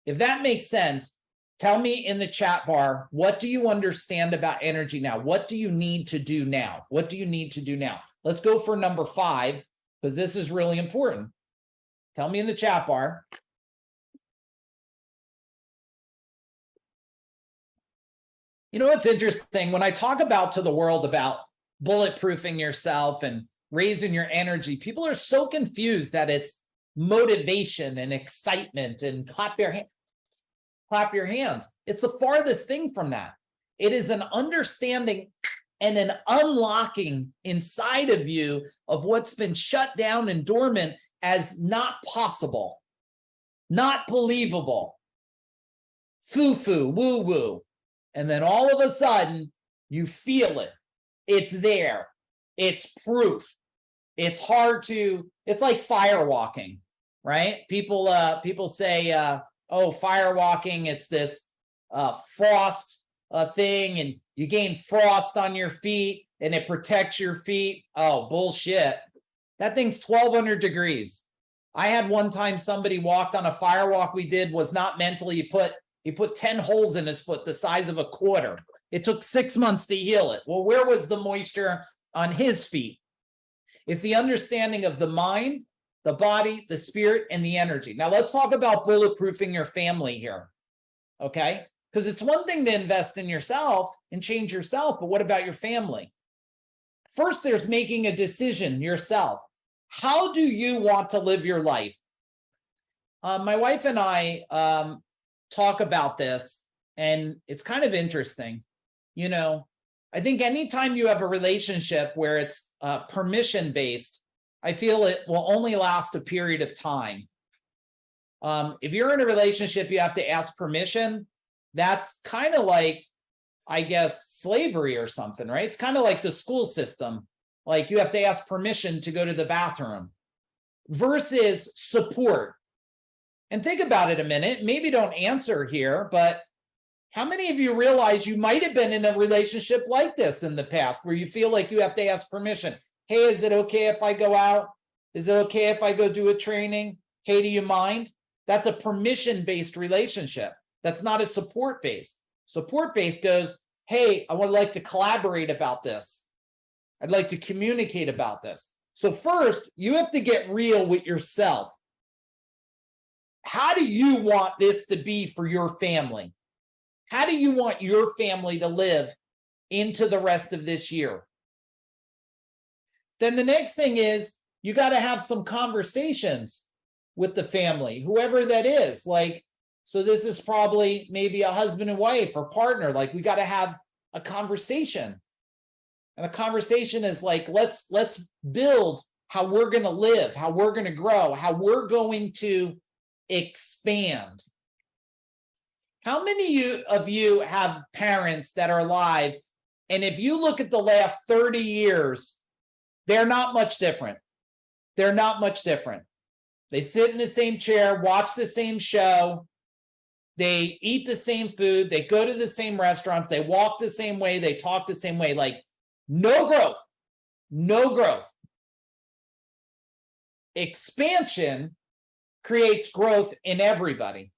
S11: If that makes sense, tell me in the chat bar, what do you understand about energy now? What do you need to do now? What do you need to do now? Let's go for number 5, because this is really important. Tell me in the chat bar. You know what's interesting? When I talk about to the world about bulletproofing yourself and raising your energy, people are so confused that it's motivation and excitement and clap your hands. It's the farthest thing from that. It is an understanding and an unlocking inside of you of what's been shut down and dormant as not possible, not believable, foo-foo, woo-woo. And then all of a sudden, you feel it. It's there. It's proof. It's hard to, it's like firewalking, right? People say, oh, firewalking, it's this frost thing, and you gain frost on your feet and it protects your feet. Oh, bullshit. That thing's 1,200 degrees. I had one time somebody walked on a firewalk we did, was not mentally, he put 10 holes in his foot the size of a quarter. It took 6 months to heal it. Well, where was the moisture on his feet? It's the understanding of the mind, the body, the spirit, and the energy. Now let's talk about bulletproofing your family here, okay? Because it's one thing to invest in yourself and change yourself, but what about your family? First, there's making a decision yourself. How do you want to live your life? My wife and I talk about this, and it's kind of interesting. You know, I think anytime you have a relationship where it's permission-based, I feel it will only last a period of time. If you're in a relationship, you have to ask permission. That's kind of like, I guess, slavery or something, right? It's kind of like the school system. Like you have to ask permission to go to the bathroom versus support. And think about it a minute. Maybe don't answer here, but how many of you realize you might have been in a relationship like this in the past where you feel like you have to ask permission? Hey, is it okay if I go out? Is it okay if I go do a training? Hey, do you mind? That's a permission-based relationship. That's not a support-based. Support-based goes, hey, I would like to collaborate about this. I'd like to communicate about this. So first, you have to get real with yourself. How do you want this to be for your family? How do you want your family to live into the rest of this year? Then the next thing is you got to have some conversations with the family, whoever that is. Like, so this is probably maybe a husband and wife or partner. Like, we got to have a conversation. And the conversation is like, let's build how we're going to live, how we're going to grow, how we're going to expand. How many of you have parents that are alive, and if you look at the last 30 years, they're not much different. They're not much different. They sit in the same chair, watch the same show, they eat the same food, they go to the same restaurants, they walk the same way, they talk the same way, like no growth, no growth. Expansion creates growth in everybody.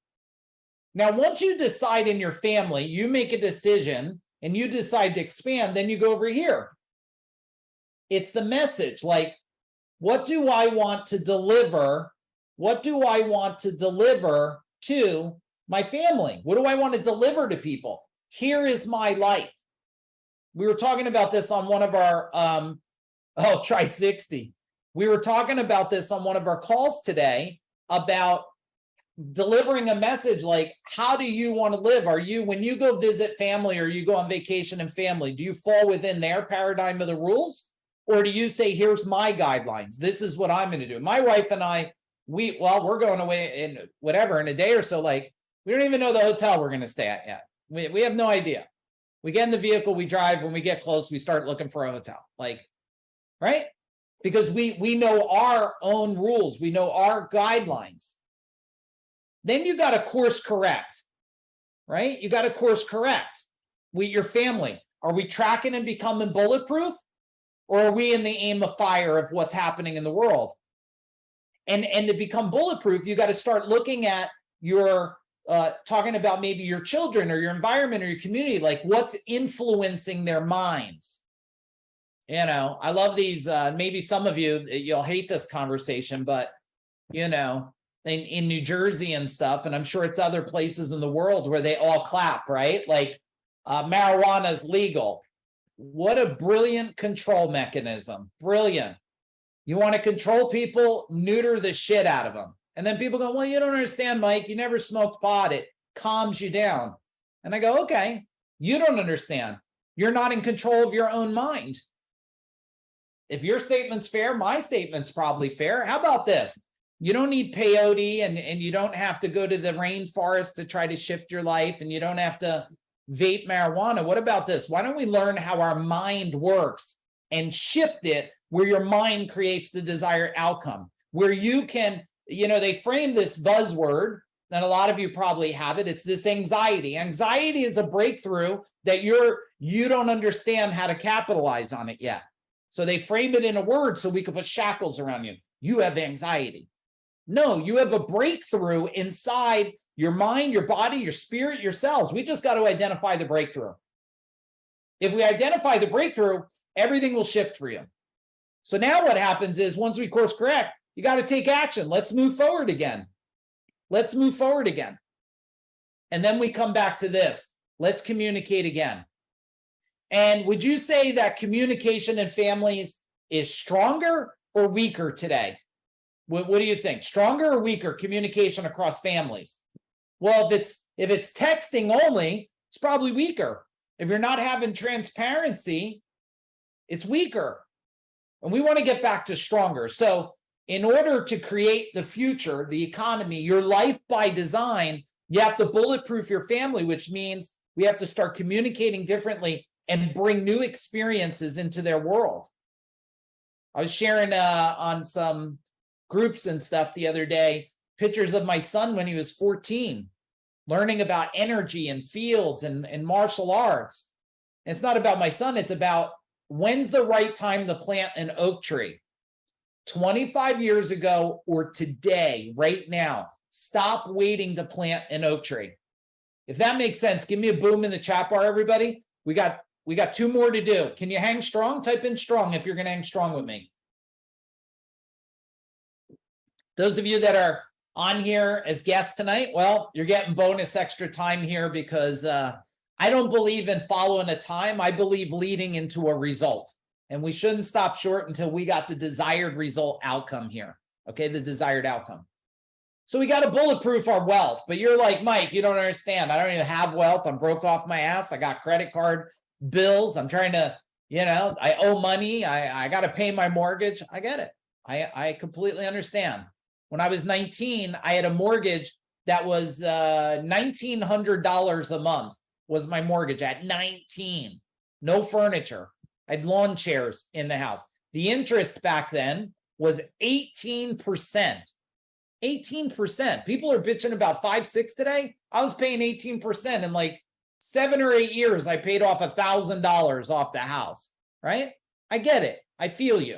S11: Now, once you decide in your family, you make a decision and you decide to expand, then you go over here. It's the message, like, what do I want to deliver? What do I want to deliver to my family? What do I want to deliver to people? Here is my life. We were talking about this on one of our, try 60. We were talking about this on one of our calls today about delivering a message like, how do you want to live? Are you, when you go visit family or you go on vacation and family, do you fall within their paradigm of the rules? Or do you say, here's my guidelines? This is what I'm going to do. My wife and I, we're going away in whatever, in a day or so. Like, we don't even know the hotel we're going to stay at yet. We have no idea. We get in the vehicle, we drive. When we get close, we start looking for a hotel. Like, right? Because we know our own rules. We know our guidelines. Then you got to course correct, right? You got to course correct with your family. Are we tracking and becoming bulletproof? Or are we in the aim of fire of what's happening in the world? And to become bulletproof, you got to start looking at your, talking about maybe your children or your environment or your community, like what's influencing their minds. You know, I love these, maybe some of you, you'll hate this conversation, but, you know, in New Jersey and stuff, and I'm sure it's other places in the world where they all clap, right? Like marijuana is legal. What a brilliant control mechanism. Brilliant. You want to control people, neuter the shit out of them. And then people go, well, you don't understand, Mike. You never smoked pot. It calms you down. And I go, okay, you don't understand. You're not in control of your own mind. If your statement's fair, my statement's probably fair. How about this? You don't need peyote and you don't have to go to the rainforest to try to shift your life, and you don't have to vape marijuana. What about this? Why don't we learn how our mind works and shift it where your mind creates the desired outcome, where you can, you know, they frame this buzzword, and a lot of you probably have it. It's this anxiety. Anxiety is a breakthrough that you don't understand how to capitalize on it yet. So they frame it in a word so we can put shackles around you. You have anxiety. No, you have a breakthrough inside your mind, your body, your spirit, your cells. We just got to identify the breakthrough. If we identify the breakthrough, everything will shift for you. So now what happens is once we course correct, you got to take action. Let's move forward again. Let's move forward again. And then we come back to this. Let's communicate again. And would you say that communication in families is stronger or weaker today? What do you think? Stronger or weaker communication across families? Well, if it's texting only, it's probably weaker. If you're not having transparency, it's weaker. And we want to get back to stronger. So in order to create the future, the economy, your life by design, you have to bulletproof your family, which means we have to start communicating differently and bring new experiences into their world. I was sharing on some groups and stuff the other day, pictures of my son when he was 14, learning about energy and fields and martial arts. And it's not about my son, it's about when's the right time to plant an oak tree? 25 years ago or today, right now. Stop waiting to plant an oak tree. If that makes sense, give me a boom in the chat bar, everybody. We got 2 more to do. Can you hang strong? Type in strong if you're going to hang strong with me. Those of you that are on here as guests tonight, well, you're getting bonus extra time here because I don't believe in following a time. I believe leading into a result. And we shouldn't stop short until we got the desired result outcome here. Okay, the desired outcome. So we got to bulletproof our wealth. But you're like, Mike, you don't understand. I don't even have wealth. I'm broke off my ass. I got credit card bills. I'm trying to, I owe money. I got to pay my mortgage. I get it. I completely understand. When I was 19, I had a mortgage that was $1,900 a month was my mortgage at 19. No furniture. I had lawn chairs in the house. The interest back then was 18%. 18%. People are bitching about 5-6 today. I was paying 18%. In like 7 or 8 years, I paid off $1,000 off the house, right? I get it. I feel you.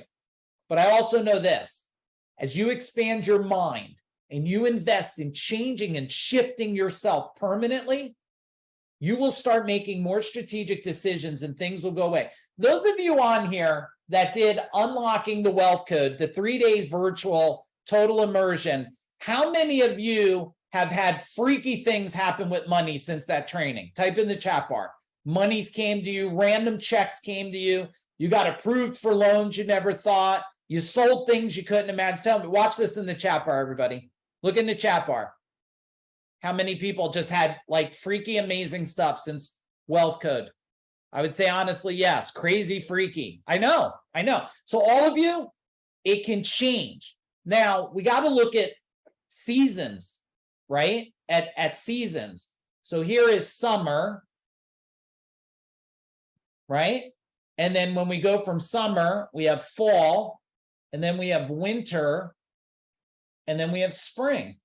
S11: But I also know this. As you expand your mind and you invest in changing and shifting yourself permanently, you will start making more strategic decisions and things will go away. Those of you on here that did Unlocking the Wealth Code, the 3-day virtual total immersion, how many of you have had freaky things happen with money since that training? Type in the chat bar. Monies came to you, random checks came to you, you got approved for loans you never thought, you sold things you couldn't imagine. Tell me, watch this in the chat bar, everybody. Look in the chat bar. How many people just had like freaky, amazing stuff since Wealth Code? I would say honestly, yes, crazy, freaky. I know. So all of you, it can change. Now we got to look at seasons, right? At seasons. So here is summer, right? And then when we go from summer, we have fall, and then we have winter, and then we have spring.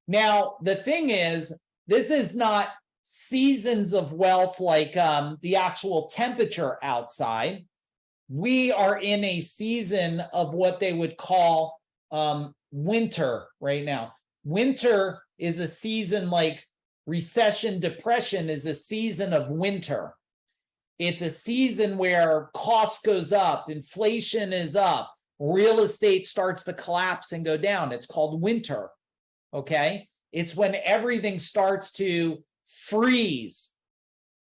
S11: Now, the thing is, this is not seasons of wealth like the actual temperature outside. We are in a season of what they would call winter right now. Winter is a season like recession, depression is a season of winter. It's a season where cost goes up, inflation is up, real estate starts to collapse and go down. It's called winter. Okay, it's when everything starts to freeze.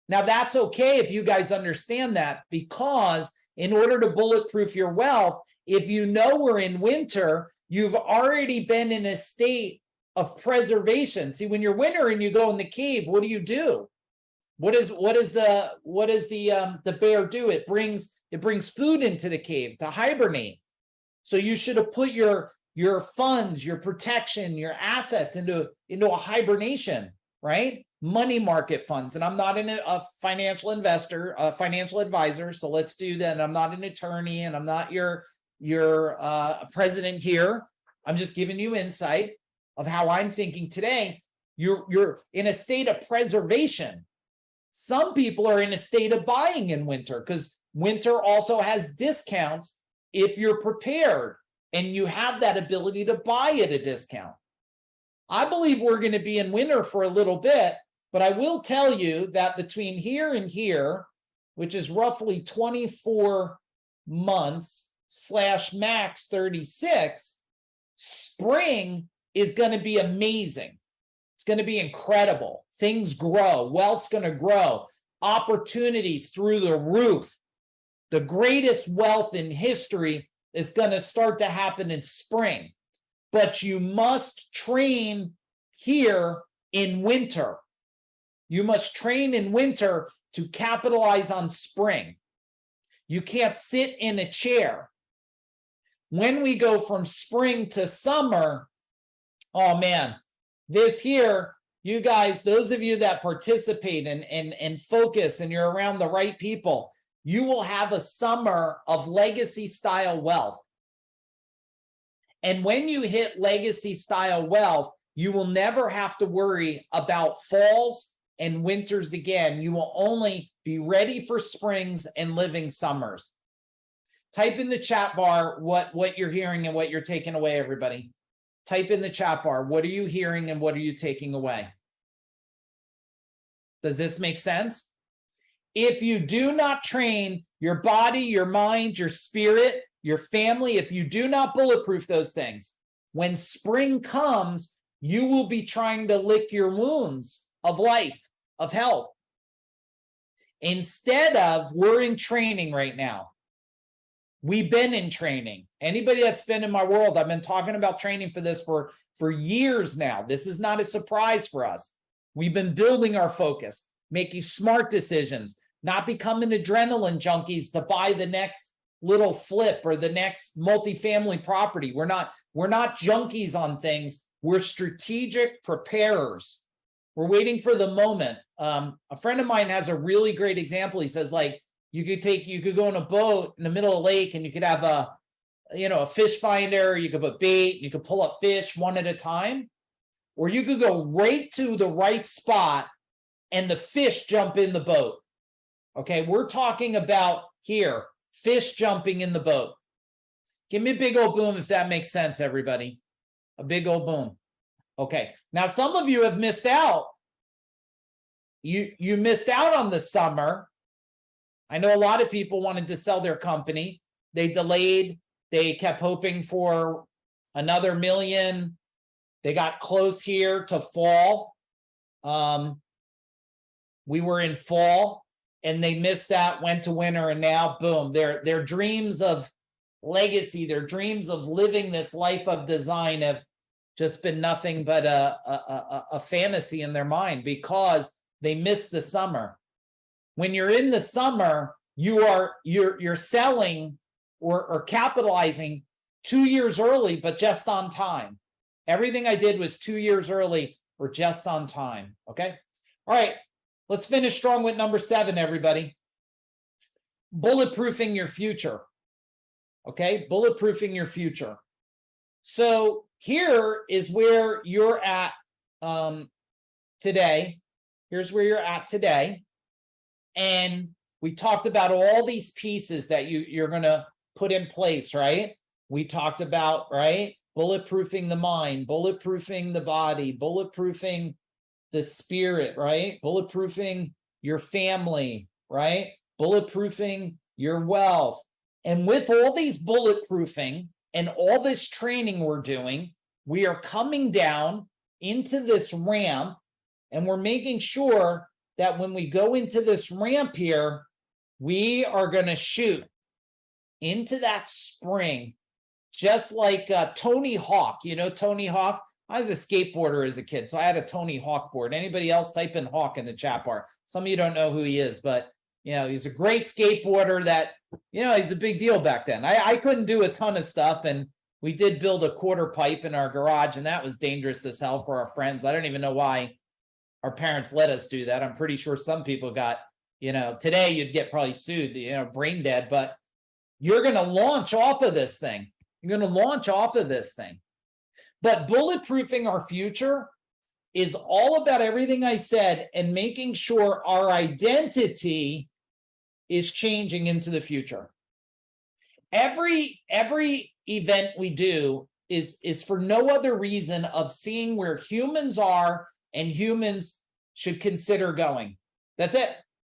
S11: Now, that's okay if you guys understand that, because in order to bulletproof your wealth, if you know we're in winter, you've already been in a state of preservation. See, when you're winter and you go in the cave, what do? What does the bear do? It brings food into the cave to hibernate. So you should have put your funds, your protection, your assets into a hibernation, right? Money market funds. And I'm not a financial investor, a financial advisor. So let's do that. And I'm not an attorney, and I'm not your president here. I'm just giving you insight of how I'm thinking today. You're in a state of preservation. Some people are in a state of buying in winter, because winter also has discounts if you're prepared and you have that ability to buy at a discount. I believe we're going to be in winter for a little bit, but I will tell you that between here and here, which is roughly 24 months / max 36, spring is going to be amazing. It's going to be incredible. Things grow. Wealth's going to grow. Opportunities through the roof. The greatest wealth in history is going to start to happen in spring. But you must train here in winter. You must train in winter to capitalize on spring. You can't sit in a chair. When we go from spring to summer, oh man, this here, you guys, those of you that participate and focus and you're around the right people, you will have a summer of legacy style wealth. And when you hit legacy style wealth, you will never have to worry about falls and winters again. You will only be ready for springs and living summers. Type in the chat bar what you're hearing and what you're taking away, everybody. Type in the chat bar, what are you hearing and what are you taking away? Does this make sense? If you do not train your body, your mind, your spirit, your family, if you do not bulletproof those things, when spring comes, you will be trying to lick your wounds of life, of health. Instead of, we're in training right now. We've been in training. Anybody that's been in my world, I've been talking about training for this for years now. This is not a surprise for us. We've been building our focus, making smart decisions, not becoming adrenaline junkies to buy the next little flip or the next multifamily property. We're not junkies on things. We're strategic preparers. We're waiting for the moment. A friend of mine has a really great example. He says, like, you could go on a boat in the middle of a lake and you could have a fish finder, you could put bait, you could pull up fish one at a time, or you could go right to the right spot and the fish jump in the boat. Okay, we're talking about here, fish jumping in the boat. Give me a big old boom if that makes sense, everybody. A big old boom. Okay, now some of you have missed out. You missed out on the summer. I know a lot of people wanted to sell their company. They delayed. They kept hoping for another million. They got close here to fall. We were in fall and they missed that, went to winter, and now boom, their dreams of legacy, their dreams of living this life of design have just been nothing but a fantasy in their mind because they missed the summer. When you're in the summer, you're selling or capitalizing 2 years early, but just on time. Everything I did was 2 years early or just on time. Okay. All right. Let's finish strong with number 7, everybody. Bulletproofing your future. Okay. Bulletproofing your future. So here is where you're at today. Here's where you're at today. And we talked about all these pieces that you're going to put in place, right? We talked about, right? Bulletproofing the mind, bulletproofing the body, bulletproofing the spirit, right? Bulletproofing your family, right? Bulletproofing your wealth. And with all these bulletproofing and all this training we're doing, we are coming down into this ramp and we're making sure that when we go into this ramp here, we are going to shoot into that spring, just like Tony Hawk. You know Tony Hawk? I was a skateboarder as a kid, so I had a Tony Hawk board. Anybody else? Type in Hawk in the chat bar. Some of you don't know who he is, but he's a great skateboarder that, he's a big deal back then. I couldn't do a ton of stuff, and we did build a quarter pipe in our garage, and that was dangerous as hell for our friends. I don't even know why our parents let us do that. I'm pretty sure some people got, today you'd get probably sued, brain dead, but you're going to launch off of this thing. You're going to launch off of this thing. But bulletproofing our future is all about everything I said and making sure our identity is changing into the future. Every event we do is for no other reason of seeing where humans are and humans should consider going. That's it.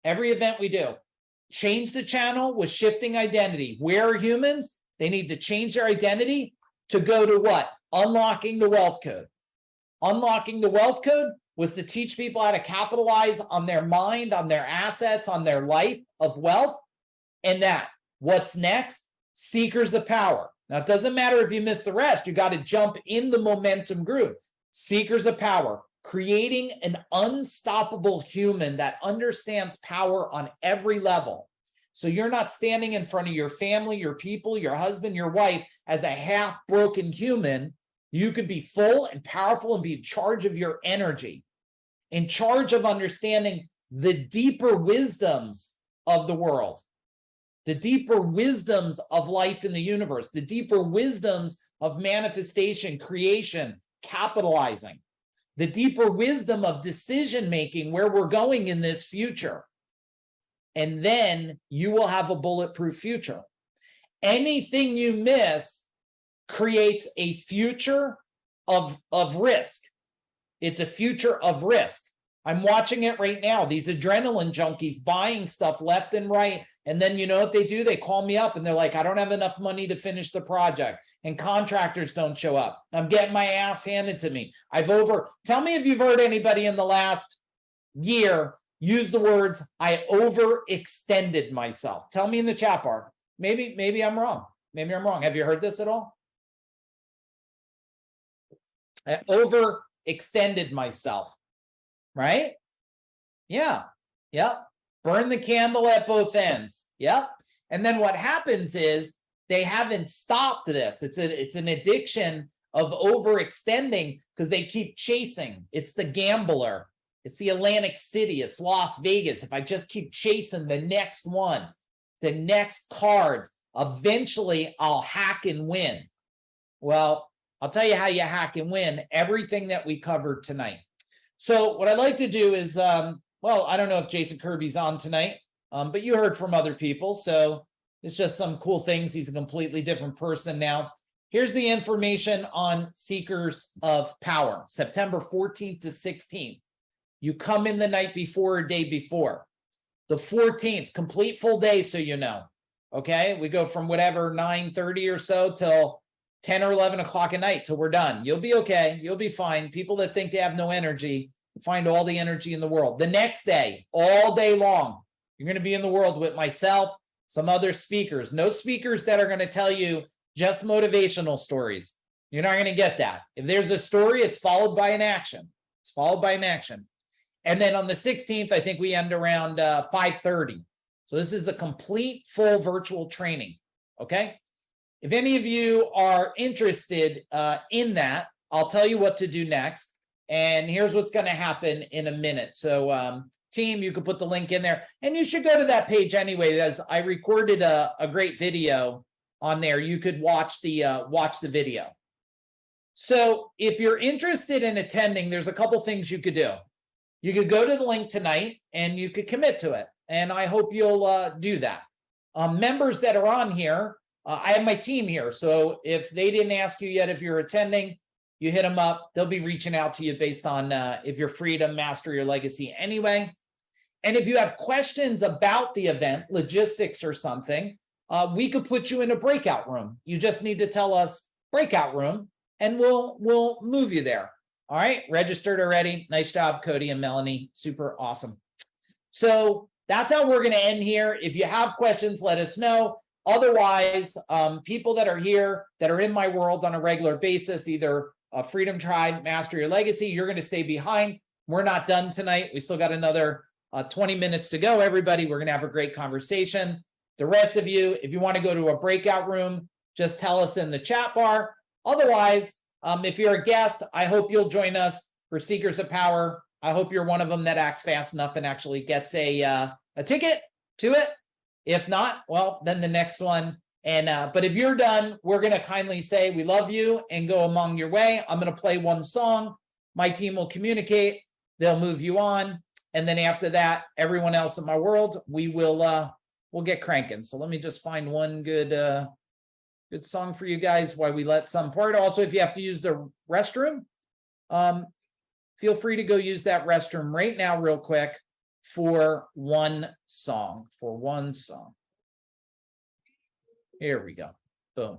S11: Every event we do. Change the channel with shifting identity. Where are humans? They need to change their identity to go to what? Unlocking the wealth code. Unlocking the wealth code was to teach people how to capitalize on their mind, on their assets, on their life of wealth. And that, what's next? Seekers of power. Now, it doesn't matter if you miss the rest. You got to jump in the momentum group. Seekers of power. Creating an unstoppable human that understands power on every level. So you're not standing in front of your family, your people, your husband, your wife as a half-broken human. You could be full and powerful and be in charge of your energy, in charge of understanding the deeper wisdoms of the world, the deeper wisdoms of life in the universe, the deeper wisdoms of manifestation, creation, capitalizing, the deeper wisdom of decision-making, where we're going in this future. And then you will have a bulletproof future. Anything you miss creates a future of risk. It's a future of risk. I'm watching it right now. These adrenaline junkies buying stuff left and right. And then you know what they do? They call me up and they're like, I don't have enough money to finish the project. And contractors don't show up. I'm getting my ass handed to me. Tell me if you've heard anybody in the last year use the words, I overextended myself. Tell me in the chat bar. Maybe I'm wrong. Maybe I'm wrong. Have you heard this at all? I overextended myself. Right? Yeah. Yep. Burn the candle at both ends. Yep. And then what happens is they haven't stopped this. It's an addiction of overextending because they keep chasing. It's the gambler. It's the Atlantic City. It's Las Vegas. If I just keep chasing the next one, the next cards, eventually I'll hack and win. Well, I'll tell you how you hack and win. Everything that we covered tonight. So what I'd like to do is, well, I don't know if Jason Kirby's on tonight, but you heard from other people. So it's just some cool things. He's a completely different person now. Here's the information on Seekers of Power, September 14th to 16th. You come in the night before or day before. The 14th, complete full day, so you know. Okay, we go from whatever 9:30 or so till 10 or 11 o'clock at night till we're done. You'll be okay. You'll be fine. People that think they have no energy find all the energy in the world. The next day, all day long, you're going to be in the world with myself, some other speakers. No speakers that are going to tell you just motivational stories. You're not going to get that. If there's a story, it's followed by an action. It's followed by an action. And then on the 16th, I think we end around 5:30. So this is a complete full virtual training. Okay. If any of you are interested in that, I'll tell you what to do next. And here's what's going to happen in a minute. So team, you could put the link in there. And you should go to that page anyway, as I recorded a great video on there. You could watch the video. So if you're interested in attending, there's a couple things you could do. You could go to the link tonight and you could commit to it. And I hope you'll do that. Members that are on here, I have my team here. So if they didn't ask you yet if you're attending, you hit them up. They'll be reaching out to you based on if you're free to master your legacy anyway. And if you have questions about the event, logistics or something, we could put you in a breakout room. You just need to tell us breakout room and we'll move you there. All right, registered already. Nice job, Cody and Melanie. Super awesome. So that's how we're going to end here. If you have questions, let us know. Otherwise, people that are here, that are in my world on a regular basis, either Freedom Tribe, Master Your Legacy, you're going to stay behind. We're not done tonight. We still got another 20 minutes to go, everybody. We're going to have a great conversation. The rest of you, if you want to go to a breakout room, just tell us in the chat bar. Otherwise, if you're a guest, I hope you'll join us for Seekers of Power. I hope you're one of them that acts fast enough and actually gets a ticket to it. If not, well, then the next one. And but if you're done, we're going to kindly say we love you and go among your way. I'm going to play one song. My team will communicate. They'll move you on. And then after that, everyone else in my world, we'll get cranking. So let me just find one good song for you guys while we let some part. Also, if you have to use the restroom, feel free to go use that restroom right now real quick for one song. Here we go. Boom.